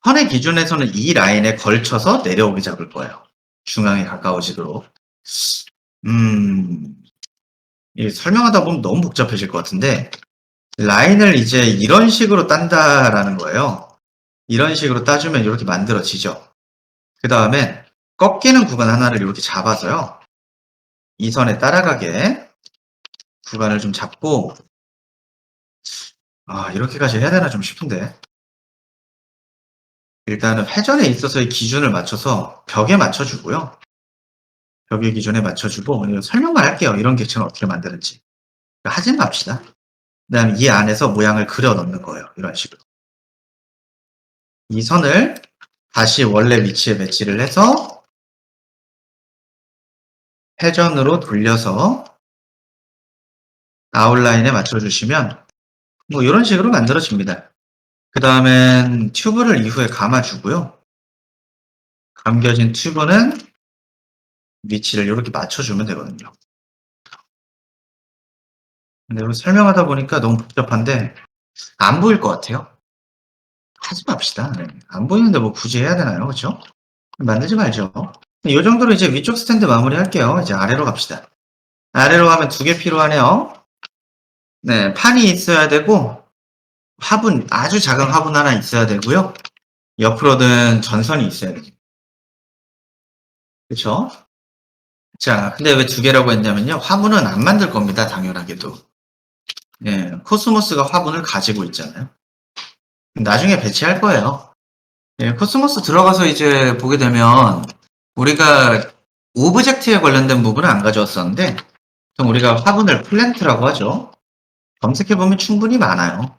선의 기준에서는 이 라인에 걸쳐서 내려오게 잡을 거예요. 중앙에 가까워지도록. 이게 설명하다 보면 너무 복잡해질 것 같은데 라인을 이제 이런 식으로 딴다라는 거예요. 이런 식으로 따주면 이렇게 만들어지죠. 그 다음에 꺾이는 구간 하나를 이렇게 잡아서요. 이 선에 따라가게 구간을 좀 잡고 이렇게까지 해야 되나 좀 싶은데 일단은 회전에 있어서의 기준을 맞춰서 벽에 맞춰주고요. 벽의 기준에 맞춰주고 설명만 할게요. 이런 객체는 어떻게 만드는지. 하진 맙시다. 그 다음에 이 안에서 모양을 그려 넣는 거예요. 이런 식으로. 이 선을 다시 원래 위치에 배치를 해서 회전으로 돌려서 아웃라인에 맞춰주시면 뭐 이런 식으로 만들어집니다. 그 다음엔 튜브를 이후에 감아주고요. 감겨진 튜브는 위치를 이렇게 맞춰주면 되거든요. 근데 이거 설명하다 보니까 너무 복잡한데 안 보일 것 같아요. 하지 맙시다. 네. 안 보이는데 뭐 굳이 해야 되나요? 그렇죠? 만들지 말죠. 이 정도로 이제 위쪽 스탠드 마무리 할게요. 이제 아래로 갑시다. 아래로 가면 2개 필요하네요. 네, 판이 있어야 되고 화분, 아주 작은 화분 하나 있어야 되고요. 옆으로는 전선이 있어야 돼요. 그쵸? 자, 근데 왜 2개라고 했냐면요. 화분은 안 만들 겁니다. 당연하게도. 예, 코스모스가 화분을 가지고 있잖아요. 나중에 배치할 거예요. 예, 코스모스 들어가서 이제 보게 되면 우리가 오브젝트에 관련된 부분은 안 가져왔었는데 그럼 우리가 화분을 플랜트라고 하죠. 검색해보면 충분히 많아요.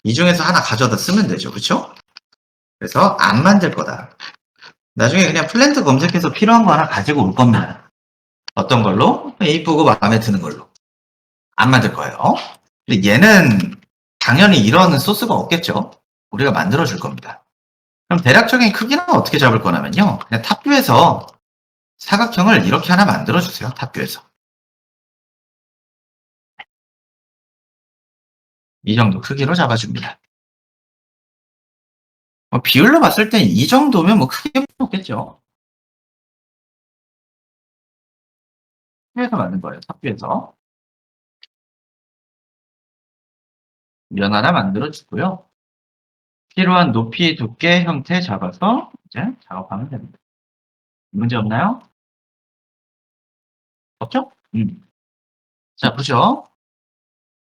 이 중에서 하나 가져다 쓰면 되죠. 그쵸? 그래서 안 만들 거다. 나중에 그냥 플랜트 검색해서 필요한 거 하나 가지고 올 겁니다. 어떤 걸로? 이쁘고 마음에 드는 걸로. 안 만들 거예요. 근데 얘는 당연히 이런 소스가 없겠죠. 우리가 만들어 줄 겁니다. 그럼 대략적인 크기는 어떻게 잡을 거냐면요. 그냥 탑뷰에서 사각형을 이렇게 하나 만들어 주세요. 탑뷰에서. 이 정도 크기로 잡아줍니다. 비율로 봤을 땐 이 정도면 뭐 크게 없겠죠. 탑뷰에서 만든 거예요. 탑뷰에서. 면 하나 만들어 주고요. 필요한 높이, 두께, 형태 잡아서 이제 작업하면 됩니다. 문제 없나요? 없죠? 자, 보죠.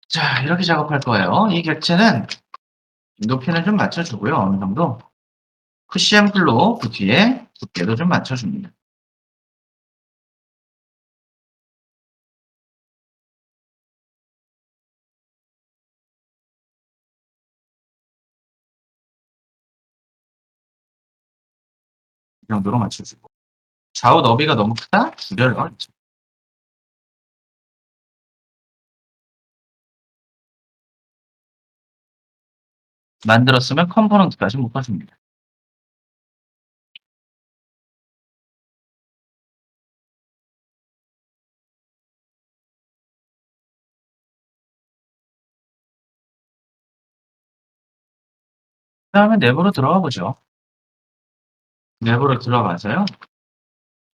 자, 이렇게 작업할 거예요. 이 객체는 높이는 좀 맞춰주고요. 어느 정도. 쿠션 풀로 그 뒤에 두께도 좀 맞춰줍니다. 이 정도로 맞춰주고. 좌우 너비가 너무 크다? 줄여요. 만들었으면 컴포넌트까지 묶어줍니다. 그 다음에 내부로 들어가 보죠. 내부로 들어가서요.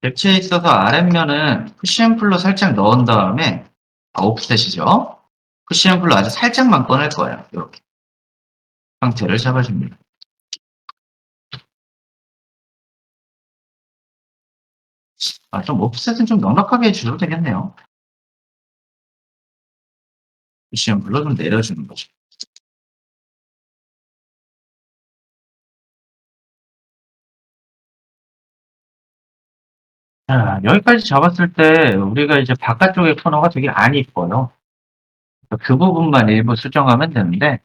객체에 있어서 아랫면은 쿠션 풀로 살짝 넣은 다음에 옵셋이죠. 쿠션 풀로 아주 살짝만 꺼낼 거예요. 이렇게 상태를 잡아줍니다. 좀 옵셋은 좀 넉넉하게 해주셔도 되겠네요. 쿠션 풀로 좀 내려주는 거죠. 자, 여기까지 잡았을 때 우리가 이제 바깥쪽의 코너가 되게 안 이뻐요. 그 부분만 일부 수정하면 되는데,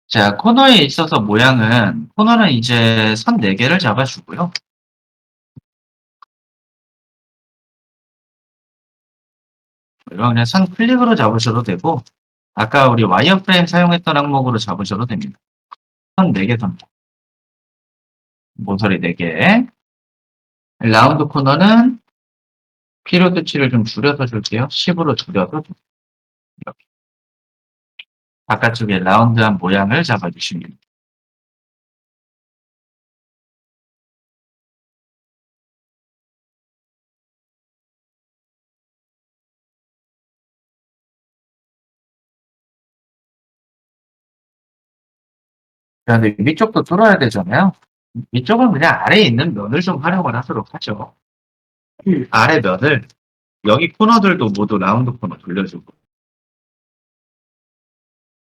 자, 코너에 있어서 모양은 코너는 이제 선 4개를 잡아주고요. 이거 그냥 선 클릭으로 잡으셔도 되고, 아까 우리 와이어프레임 사용했던 항목으로 잡으셔도 됩니다. 선 4개 선. 모서리 4개. 라운드 코너는 피로 수치를 좀 줄여서 줄게요. 10으로 줄여서 이렇게 바깥쪽에 라운드한 모양을 잡아주십니다. 그런데 위쪽도 뚫어야 되잖아요. 위쪽은 그냥 아래에 있는 면을 좀 활용을 하도록 하죠. 아래 면을 여기 코너들도 모두 라운드 코너 돌려주고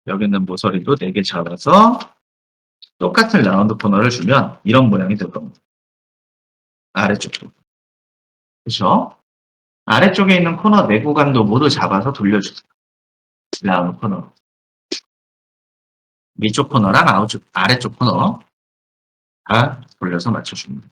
여기 있는 모서리도 4개 잡아서 똑같은 라운드 코너를 주면 이런 모양이 될 겁니다. 아래쪽도. 그렇죠? 아래쪽에 있는 코너 4구간도 모두 잡아서 돌려주세요. 라운드 코너. 위쪽 코너랑 아래쪽 코너 다 돌려서 맞춰줍니다.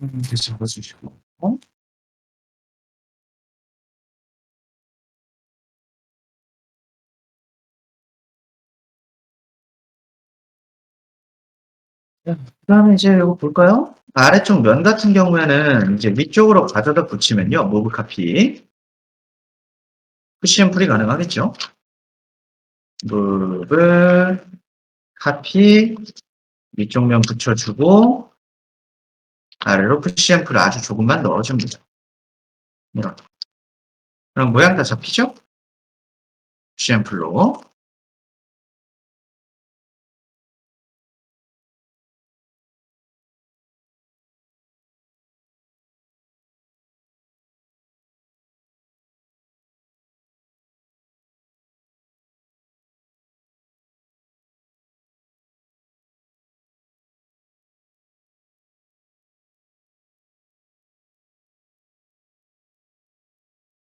이렇게 잡아주시고. 그 다음에 이제 이거 볼까요? 아래쪽 면 같은 경우에는 이제 위쪽으로 가져다 붙이면요. 모브 카피. 푸시 앤 풀이 가능하겠죠? 무브, 카피, 위쪽 면 붙여주고, 아래로 푸시 앤 풀을 아주 조금만 넣어줍니다. 이렇게. 그럼 모양 다 잡히죠? 푸시 앤 풀로.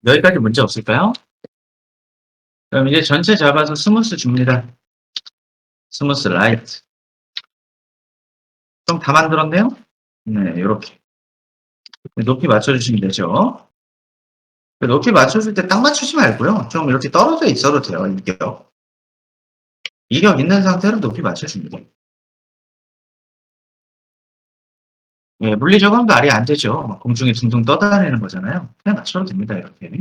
여기까지 문제 없을까요? 그럼 이제 전체 잡아서 스무스 줍니다. 스무스 라이트. 좀 다 만들었네요? 네, 요렇게. 높이 맞춰주시면 되죠. 높이 맞춰줄 때 딱 맞추지 말고요. 좀 이렇게 떨어져 있어도 돼요, 이격. 이격 있는 상태로 높이 맞춰줍니다. 예, 물리적으로 말이 안 되죠. 막 공중에 둥둥 떠다니는 거잖아요. 그냥 맞춰도 됩니다, 이렇게.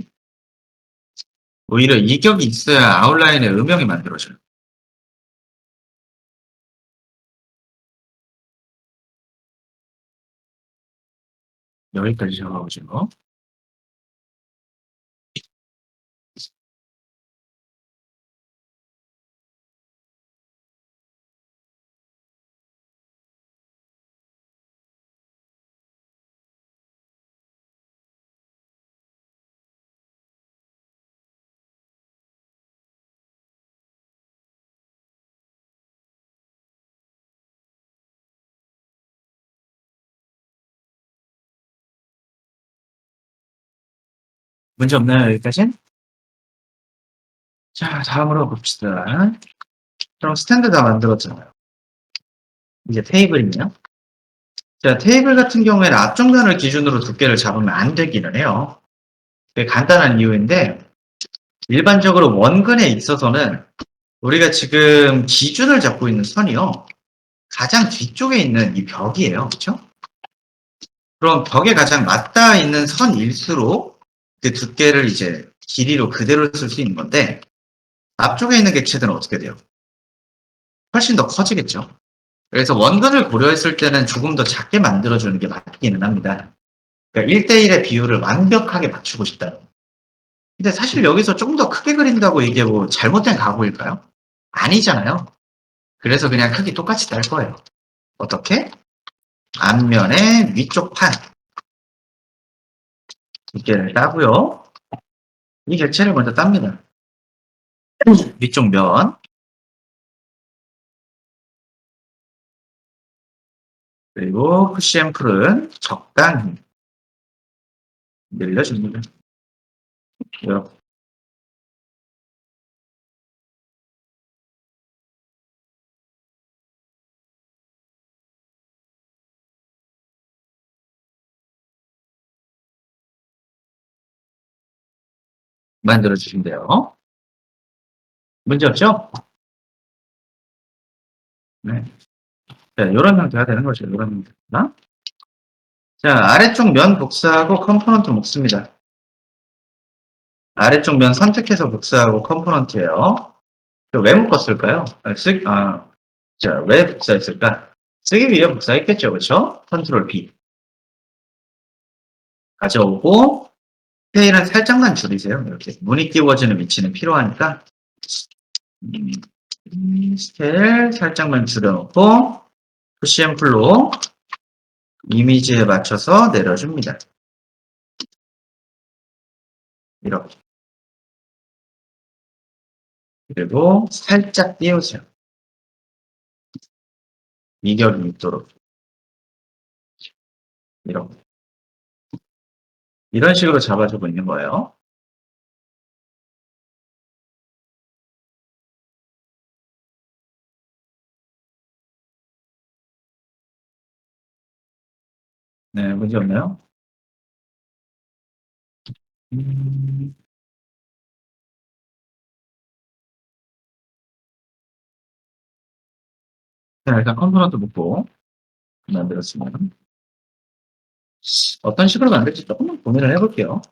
오히려 이격이 있어야 아웃라인에 음영이 만들어져요. 여기까지 잡아보죠. 문제 없나요, 여기까지? 자, 다음으로 봅시다. 그럼 스탠드 다 만들었잖아요. 이제 테이블이네요. 자, 테이블 같은 경우에는 앞쪽 면을 기준으로 두께를 잡으면 안 되기는 해요. 되게 간단한 이유인데, 일반적으로 원근에 있어서는 우리가 지금 기준을 잡고 있는 선이요. 가장 뒤쪽에 있는 이 벽이에요. 그렇죠? 그럼 벽에 가장 맞닿아 있는 선일수록 그 두께를 이제 길이로 그대로 쓸 수 있는 건데, 앞쪽에 있는 객체들은 어떻게 돼요? 훨씬 더 커지겠죠. 그래서 원근을 고려했을 때는 조금 더 작게 만들어주는 게 맞기는 합니다. 그러니까 1대1의 비율을 완벽하게 맞추고 싶다. 근데 사실 여기서 조금 더 크게 그린다고 이게 뭐 잘못된 각오일까요? 아니잖아요. 그래서 그냥 크기 똑같이 딸 거예요. 어떻게? 앞면의 위쪽 판 두께를 따고요. 이 객체를 먼저 땁니다. 위쪽 면 그리고 푸시 앰플은 적당히 늘려줍니다. 이렇게 만들어주시면 돼요. 문제 없죠? 네. 자, 이런 형태가 되는 거죠. 이런 형태가. 자, 아래쪽 면 복사하고 컴포넌트 묶습니다. 아래쪽 면 선택해서 복사하고 컴포넌트예요. 왜 묶었을까요? 자, 왜 복사했을까? 쓰기 위해 복사했겠죠, 그렇죠? 컨트롤 B 가져오고 스케일은 살짝만 줄이세요. 이렇게 문이 띄워지는 위치는 필요하니까 스케일 살짝만 줄여놓고 푸시 앤 풀로 이미지에 맞춰서 내려줍니다. 이렇게. 그리고 살짝 띄우세요. 이격이 있도록. 이렇게. 이런 식으로 잡아주고 있는 거예요. 네, 문제 없나요? 음, 자, 일단 컴포넌트 묶고 만들었으면 어떤 식으로 만들지 조금만 고민을 해볼게요.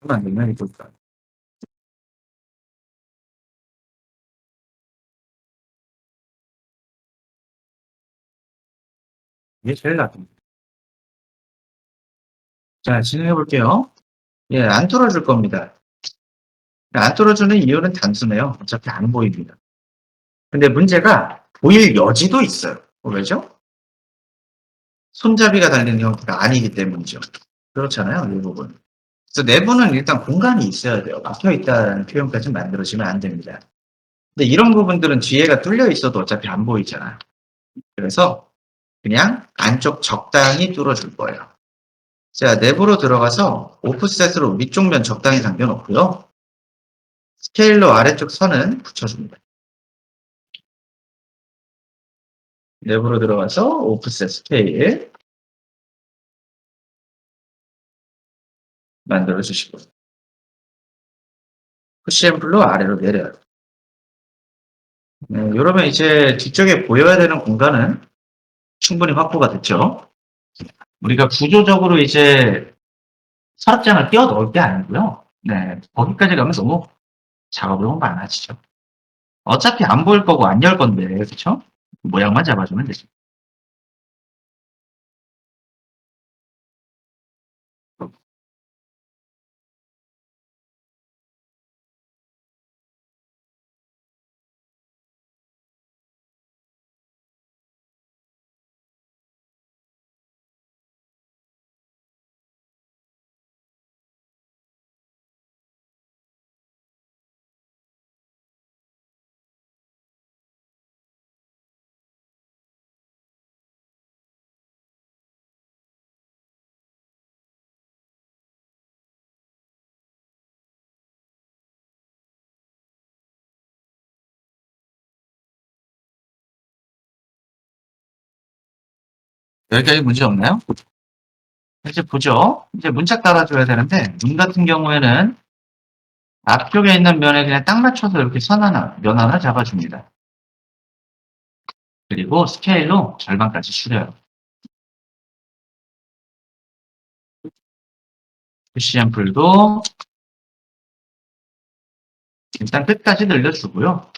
만들면 이쁠까? 이게 제일 낫습니다. 자, 진행해 볼게요. 예, 안 뚫어줄 겁니다. 안 뚫어주는 이유는 단순해요. 어차피 안 보입니다. 근데 문제가 보일 여지도 있어요. 왜죠? 손잡이가 달린 형태가 아니기 때문이죠. 그렇잖아요, 이 부분. 그래서 내부는 일단 공간이 있어야 돼요. 막혀 있다는 표현까지 만들어지면 안 됩니다. 근데 이런 부분들은 뒤에가 뚫려 있어도 어차피 안 보이잖아요. 그래서 그냥 안쪽 적당히 뚫어줄 거예요. 자, 내부로 들어가서 오프셋으로 위쪽 면 적당히 당겨놓고요. 스케일로 아래쪽 선은 붙여줍니다. 내부로 들어가서 오프셋 스케일 만들어주시고 푸시 앤 풀로 아래로 내려요. 네, 이러면 이제 뒤쪽에 보여야 되는 공간은 충분히 확보가 됐죠. 우리가 구조적으로 이제 서랍장을 끼워 넣을 게 아니고요. 네, 거기까지 가면 너무 작업이 너무 많아지죠. 어차피 안 보일 거고 안 열 건데, 그쵸? 모양만 잡아주면 되죠. 여기까지 문제 없나요? 이제 보죠. 이제 문짝 달아줘야 되는데, 문 같은 경우에는 앞쪽에 있는 면에 그냥 딱 맞춰서 이렇게 면 하나 잡아줍니다. 그리고 스케일로 절반까지 줄여요. 푸시 앰플도 일단 끝까지 늘려주고요.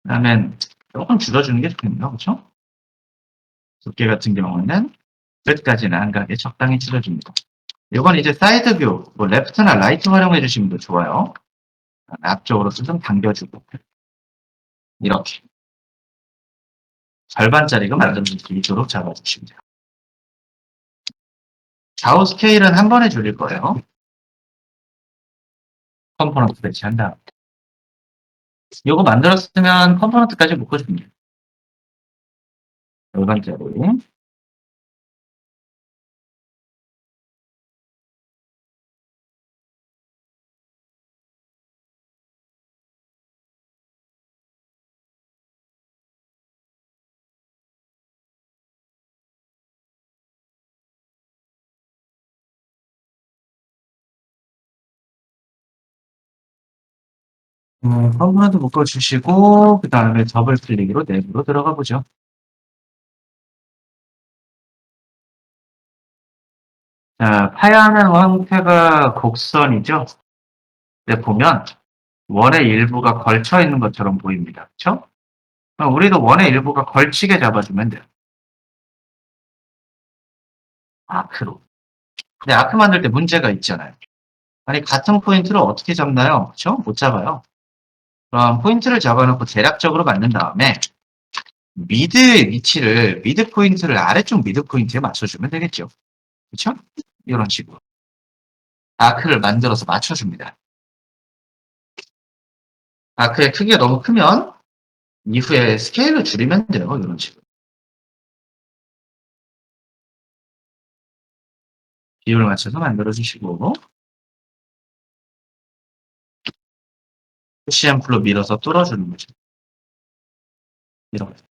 그 다음에 조금 줄여주는 게 좋겠네요. 그렇죠? 두께 같은 경우에는 끝까지는 안 가게 적당히 줄여줍니다. 이건 이제 사이드 뷰, 뭐 레프트나 라이트 활용해 주시면 더 좋아요. 앞쪽으로 좀 당겨주고 이렇게 절반짜리가 만들 수 있도록 잡아주시면 돼요. 좌우 스케일은 한 번에 줄일 거예요. 컴포넌트 배치한 다음. 이거 만들었으면 컴포넌트까지 묶어줍니다. 절반짜리. 컴포넌트 묶어주시고 그 다음에 더블 클릭으로 내부로 들어가 보죠. 자, 파야하는 형태가 곡선이죠. 근데 보면 원의 일부가 걸쳐 있는 것처럼 보입니다. 그렇죠? 그럼 우리도 원의 일부가 걸치게 잡아주면 돼요. 아크로. 근데 아크 만들 때 문제가 있잖아요. 아니 같은 포인트를 어떻게 잡나요? 그렇죠? 못 잡아요. 그럼 포인트를 잡아놓고 대략적으로 만든 다음에 미드의 위치를 미드 포인트를 아래쪽 미드 포인트에 맞춰주면 되겠죠. 그렇죠? 이런 식으로 아크를 만들어서 맞춰줍니다. 아크의 크기가 너무 크면 이후에 스케일을 줄이면 돼요. 이런 식으로 비율을 맞춰서 만들어주시고 푸시앤풀로 밀어서 뚫어주는 거죠. 이렇게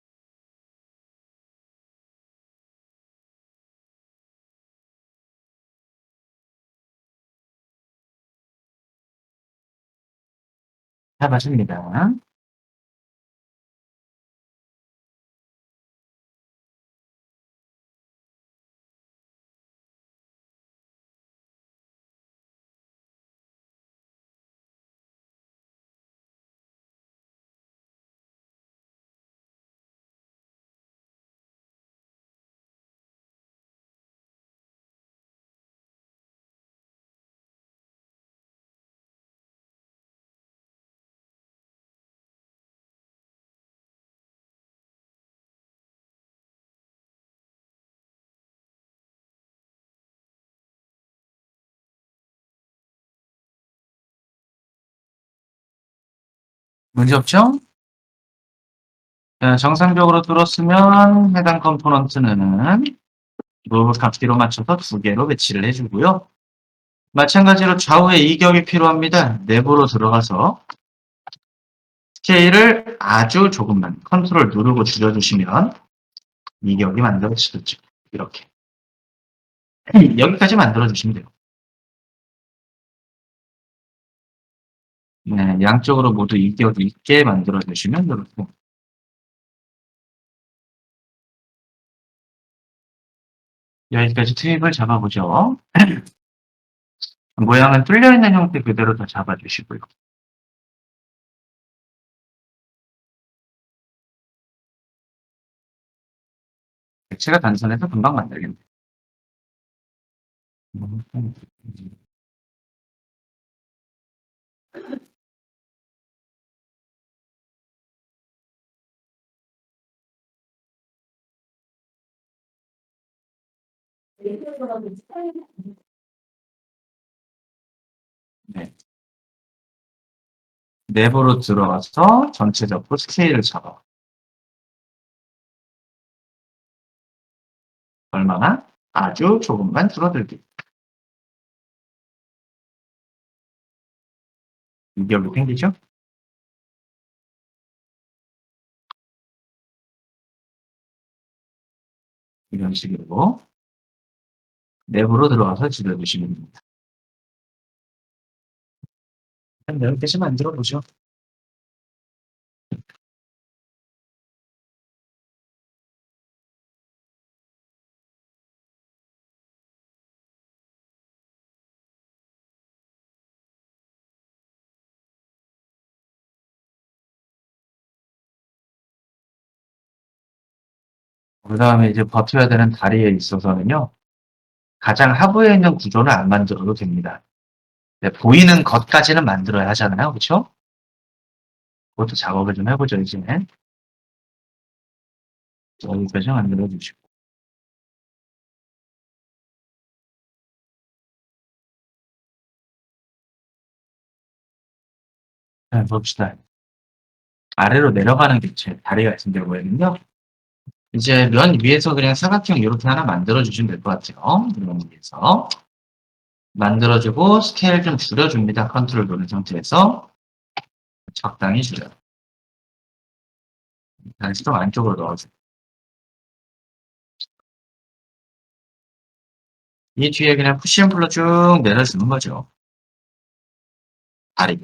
해봐줍니다. 문제 없죠? 자, 정상적으로 뚫었으면 해당 컴포넌트는 무브 값뒤로 맞춰서 두 개로 배치를 해주고요. 마찬가지로 좌우에 이격이 필요합니다. 내부로 들어가서 스케일을 아주 조금만 컨트롤 누르고 줄여주시면 이격이 만들어지겠죠. 이렇게. 여기까지 만들어주시면 돼요. 네, 양쪽으로 모두 이격이 있게 만들어주시면 이렇게. 여기까지 트입을 잡아보죠. 모양은 뚫려있는 형태 그대로 다 잡아주시고요. 액체가 단순해서 금방 만들겠네요. 네. 내부로 들어가서 전체적으로 스케일을 잡아. 얼마나? 아주 조금만 줄어들기. 이격이 생기죠? 이런 식으로 내부로 들어가서 줄여주시면 됩니다. 여기까지 만들어 보죠. 그 다음에 이제 버텨야 되는 다리에 있어서는요, 가장 하부에 있는 구조는 안 만들어도 됩니다. 네, 보이는 것까지는 만들어야 하잖아요. 그쵸? 그것도 작업을 좀 해보죠, 이제. 여기까지 만들어 주시고. 자, 봅시다. 아래로 내려가는 객체, 다리가 같은 경우에는요, 이제 면 위에서 그냥 사각형 이렇게 하나 만들어 주시면 될 것 같아요. 면 위에서. 만들어주고 스케일 좀 줄여줍니다. 컨트롤 누른 상태에서 적당히 줄여요. 다시 좀 안쪽으로 넣어주고 이 뒤에 그냥 푸시앤풀로 쭉 내려주는 거죠. 다리.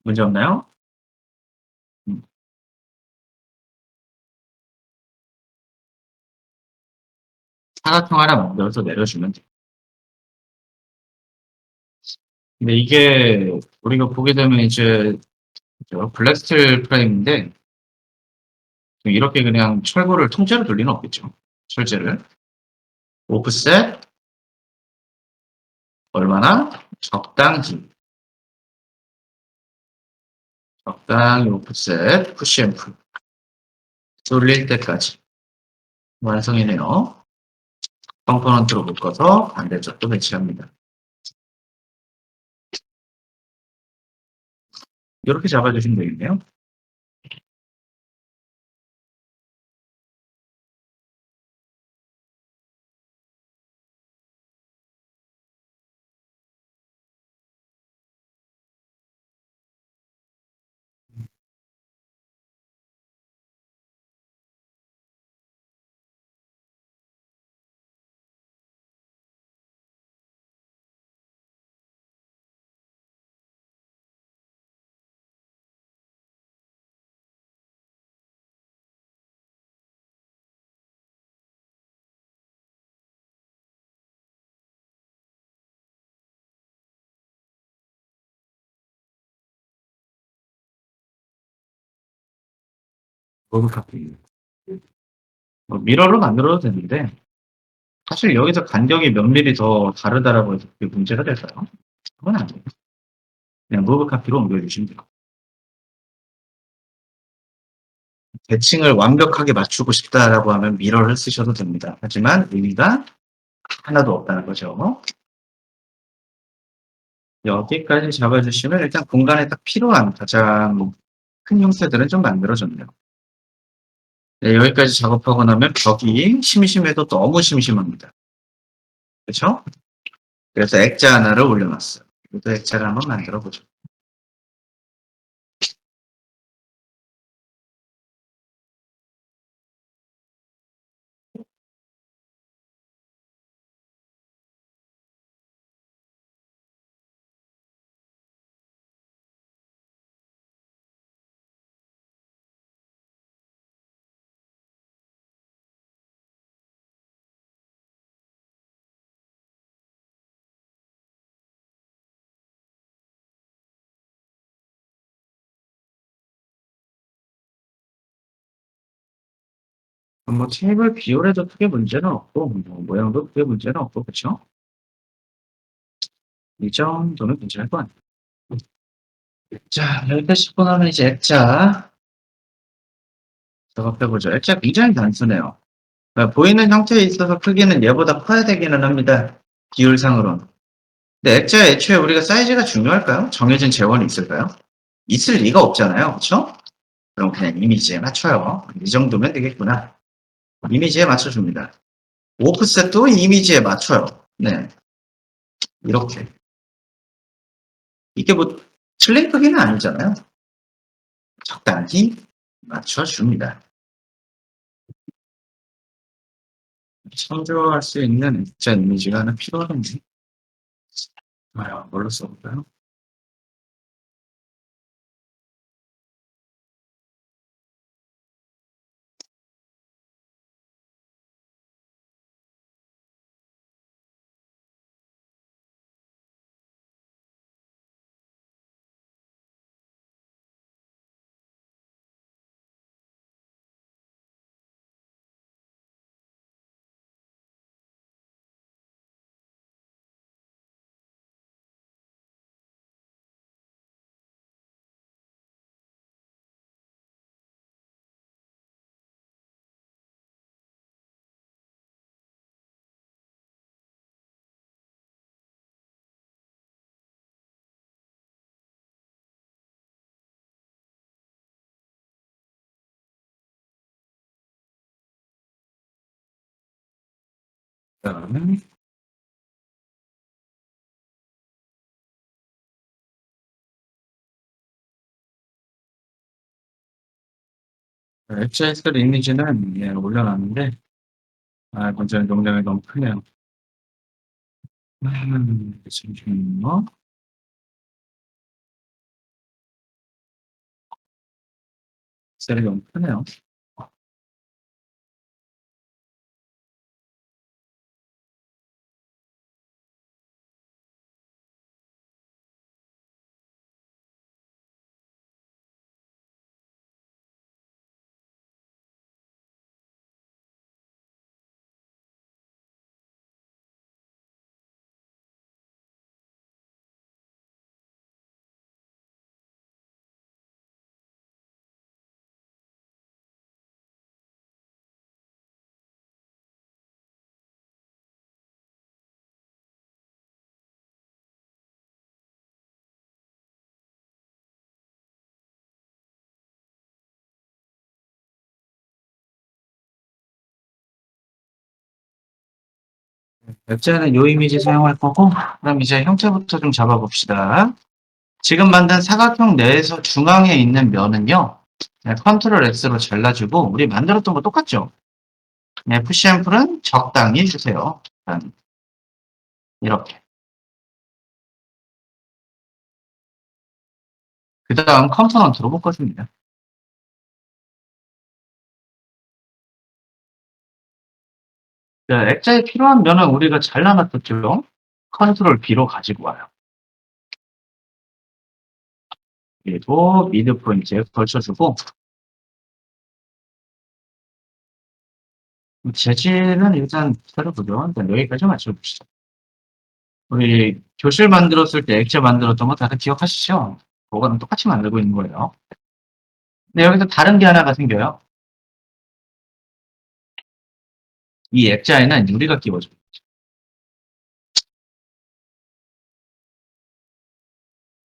문제 없나요? 음, 사각형 하나 만들어서 내려주면 돼요. 근데 이게 우리가 보게 되면 이제 블랙스틸 프레임인데 이렇게 그냥 철골을 통째로 돌 리는 없겠죠. 철제를. 오프셋 얼마나? 적당히 오프셋 푸시앤풀 쏠릴 때까지 완성이네요. 컴포넌트로 묶어서 반대쪽도 배치합니다. 이렇게 잡아주시면 되겠네요. 로드 카피. 미러로 만들어도 되는데 사실 여기서 간격이 몇 미리 더 다르다라고 해서 그게 문제가 될까요? 그건 아니에요. 그냥 무브 카피로 옮겨주시면 돼요. 대칭을 완벽하게 맞추고 싶다라고 하면 미러를 쓰셔도 됩니다. 하지만 의미가 하나도 없다는 거죠. 여기까지 잡아주시면 일단 공간에 딱 필요한 가장 큰 형태들은 좀 만들어졌네요. 네, 여기까지 작업하고 나면 벽이 심심해도 너무 심심합니다. 그쵸? 그래서 액자 하나를 올려놨어요. 이것도 액자를 한번 만들어 보죠. 뭐 테이블 비율에도 크게 문제는 없고 뭐 모양도 크게 문제는 없고 그쵸? 이 정도는 괜찮을 것 같아요. 자, 여기까지 짚고 나면 이제 액자 작업해보죠. 액자 굉장히 단순해요. 보이는 형태에 있어서 크기는 얘보다 커야 되기는 합니다. 비율상으로는. 근데 액자에 애초에 우리가 사이즈가 중요할까요? 정해진 재원이 있을까요? 있을 리가 없잖아요. 그쵸? 그럼 그냥 이미지에 맞춰요. 이 정도면 되겠구나. 이미지에 맞춰줍니다. 오프셋도 이미지에 맞춰요. 네. 이렇게. 이게 뭐 틀린 크기는 아니잖아요. 적당히 맞춰줍니다. 참조할 수 있는 액자 이미지가 하나 필요하던데. 뭘로 써볼까요? 그다음에 액자 엑셀 이미지는 예, 올려놨는데 கொஞ்சம் 용량이 너무 크네요. 잠시만요. 엑셀이 너무 크네요. 액자는 요 이미지 사용할 거고, 그럼 이제 형태부터 좀 잡아봅시다. 지금 만든 사각형 내에서 중앙에 있는 면은요, 네, 컨트롤 X로 잘라주고, 우리 만들었던 거 똑같죠? 네, 푸시 앤 풀은 적당히 해주세요. 이렇게. 그 다음 컴포넌트로 묶어줍니다. 자, 액자에 필요한 면은 우리가 잘라놨었죠? 컨트롤 B로 가지고 와요. 그리고 미드 포인트에 걸쳐주고, 재질은 일단 기다려보죠. 일단 여기까지 맞춰봅시다. 우리 교실 만들었을 때 액자 만들었던 거 다들 기억하시죠? 그거는 똑같이 만들고 있는 거예요. 근데 여기서 다른 게 하나가 생겨요. 이 액자에는 유리가 끼워져요.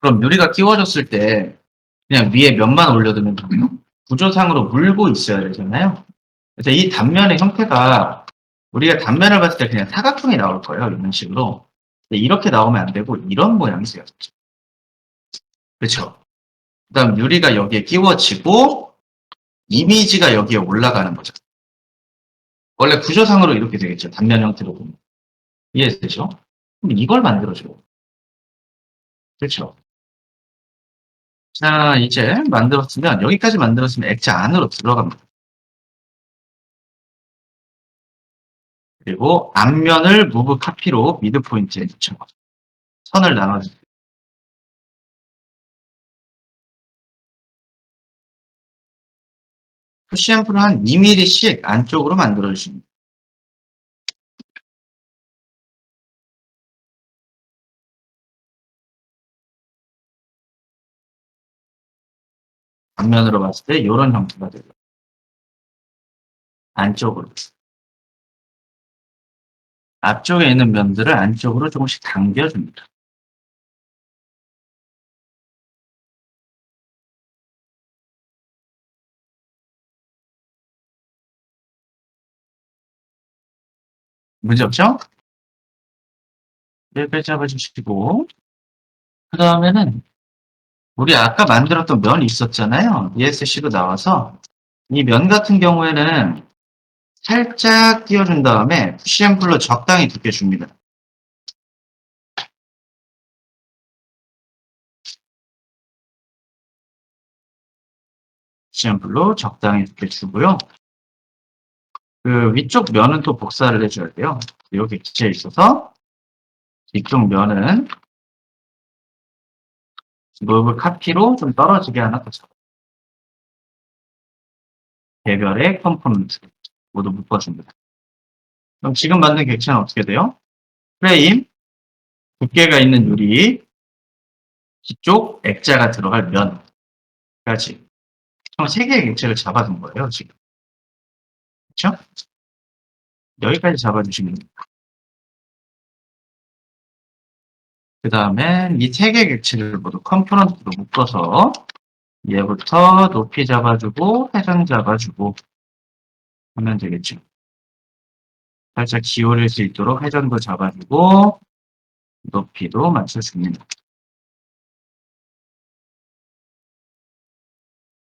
그럼 유리가 끼워졌을 때 그냥 위에 면만 올려두면 돼요. 구조상으로 물고 있어야 되잖아요. 그래서 이 단면의 형태가 우리가 단면을 봤을 때 그냥 사각형이 나올 거예요. 이런 식으로. 근데 이렇게 나오면 안 되고 이런 모양이 돼요. 그렇죠? 그다음 유리가 여기에 끼워지고 이미지가 여기에 올라가는 거죠. 원래 구조상으로 이렇게 되겠죠. 단면 형태로 보면. 이해되죠? 그럼 이걸 만들어줘요. 그렇죠? 자, 이제 만들었으면 여기까지 만들었으면 액자 안으로 들어갑니다. 그리고 앞면을 무브 카피로 미드 포인트에 붙여 선을 나눠주세요. 푸시 앰플을 한 2mm씩 안쪽으로 만들어주십니다. 앞면으로 봤을 때 이런 형태가 돼요. 안쪽으로. 앞쪽에 있는 면들을 안쪽으로 조금씩 당겨줍니다. 문제 없죠? 여기까지 잡아주시고 그 다음에는 우리 아까 만들었던 면이 있었잖아요. ESC로 나와서 이 면 같은 경우에는 살짝 띄워준 다음에 푸시 앰플로 적당히 두께 줍니다. 푸시 앰플로 적당히 두께 주고요. 그 위쪽 면은 또 복사를 해줘야 돼요. 여기 객체에 있어서 이쪽 면은 무브 카피로 좀 떨어지게 하나 더 잡아요. 개별의 컴포넌트 모두 묶어줍니다. 그럼 지금 만든 객체는 어떻게 돼요? 프레임, 두께가 있는 유리, 뒤쪽 액자가 들어갈 면까지 총 3개의 객체를 잡아둔 거예요, 지금. 그렇죠? 여기까지 잡아주시면 됩니다. 그 다음에 이 3개의 객체를 모두 컴포넌트로 묶어서 얘부터 높이 잡아주고 회전 잡아주고 하면 되겠죠. 살짝 기울일 수 있도록 회전도 잡아주고 높이도 맞춰줍니다.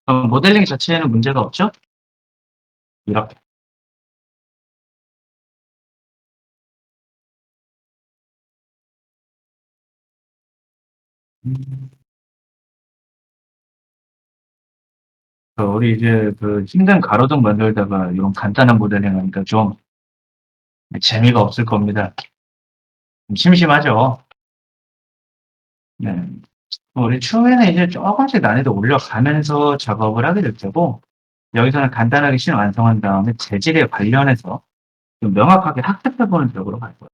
그럼 모델링 자체에는 문제가 없죠? 이렇게. 우리 이제 그 힘든 가로등 만들다가 이런 간단한 모델링 하니까 좀 재미가 없을 겁니다. 좀 심심하죠? 네. 우리 추후에는 이제 조금씩 난이도 올려가면서 작업을 하게 될 테고, 여기서는 간단하게 씬 완성한 다음에 재질에 관련해서 좀 명확하게 학습해보는 쪽으로 갈 거예요.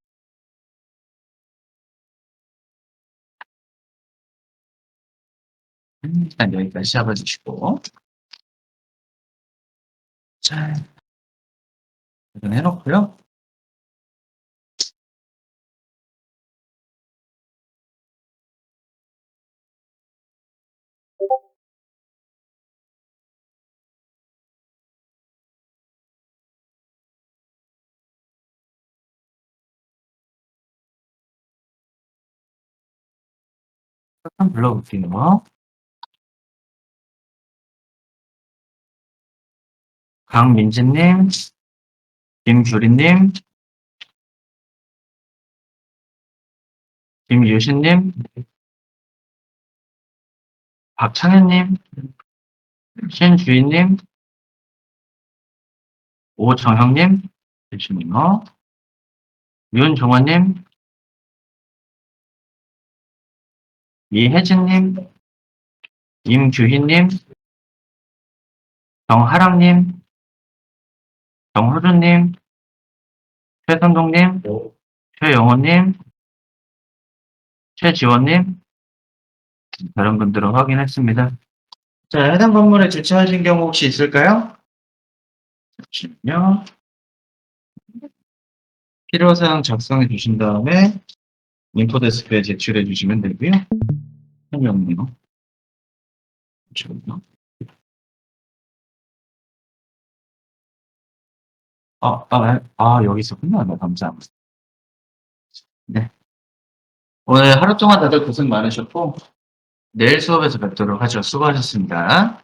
일단 여기까지 잡아주시고, 자, 이건 해놓고요. 한번 불러볼게요. 강민지님, 김규리님, 김유신님, 박창현님, 신주인님, 오정형님, 계시네요. 윤종원님, 이혜진님, 임규희님, 정하랑님, 정호준님, 최선동님, 최영호님, 최지원님, 다른 분들은 확인했습니다. 자, 해당 건물에 주차하신 경우 혹시 있을까요? 잠시만요. 필요사항 작성해 주신 다음에 인포데스크에 제출해 주시면 되고요. 설명이요. 잠시만요. 여기 있었군요. 네, 감사합니다. 네. 오늘 하루 동안 다들 고생 많으셨고, 내일 수업에서 뵙도록 하죠. 수고하셨습니다.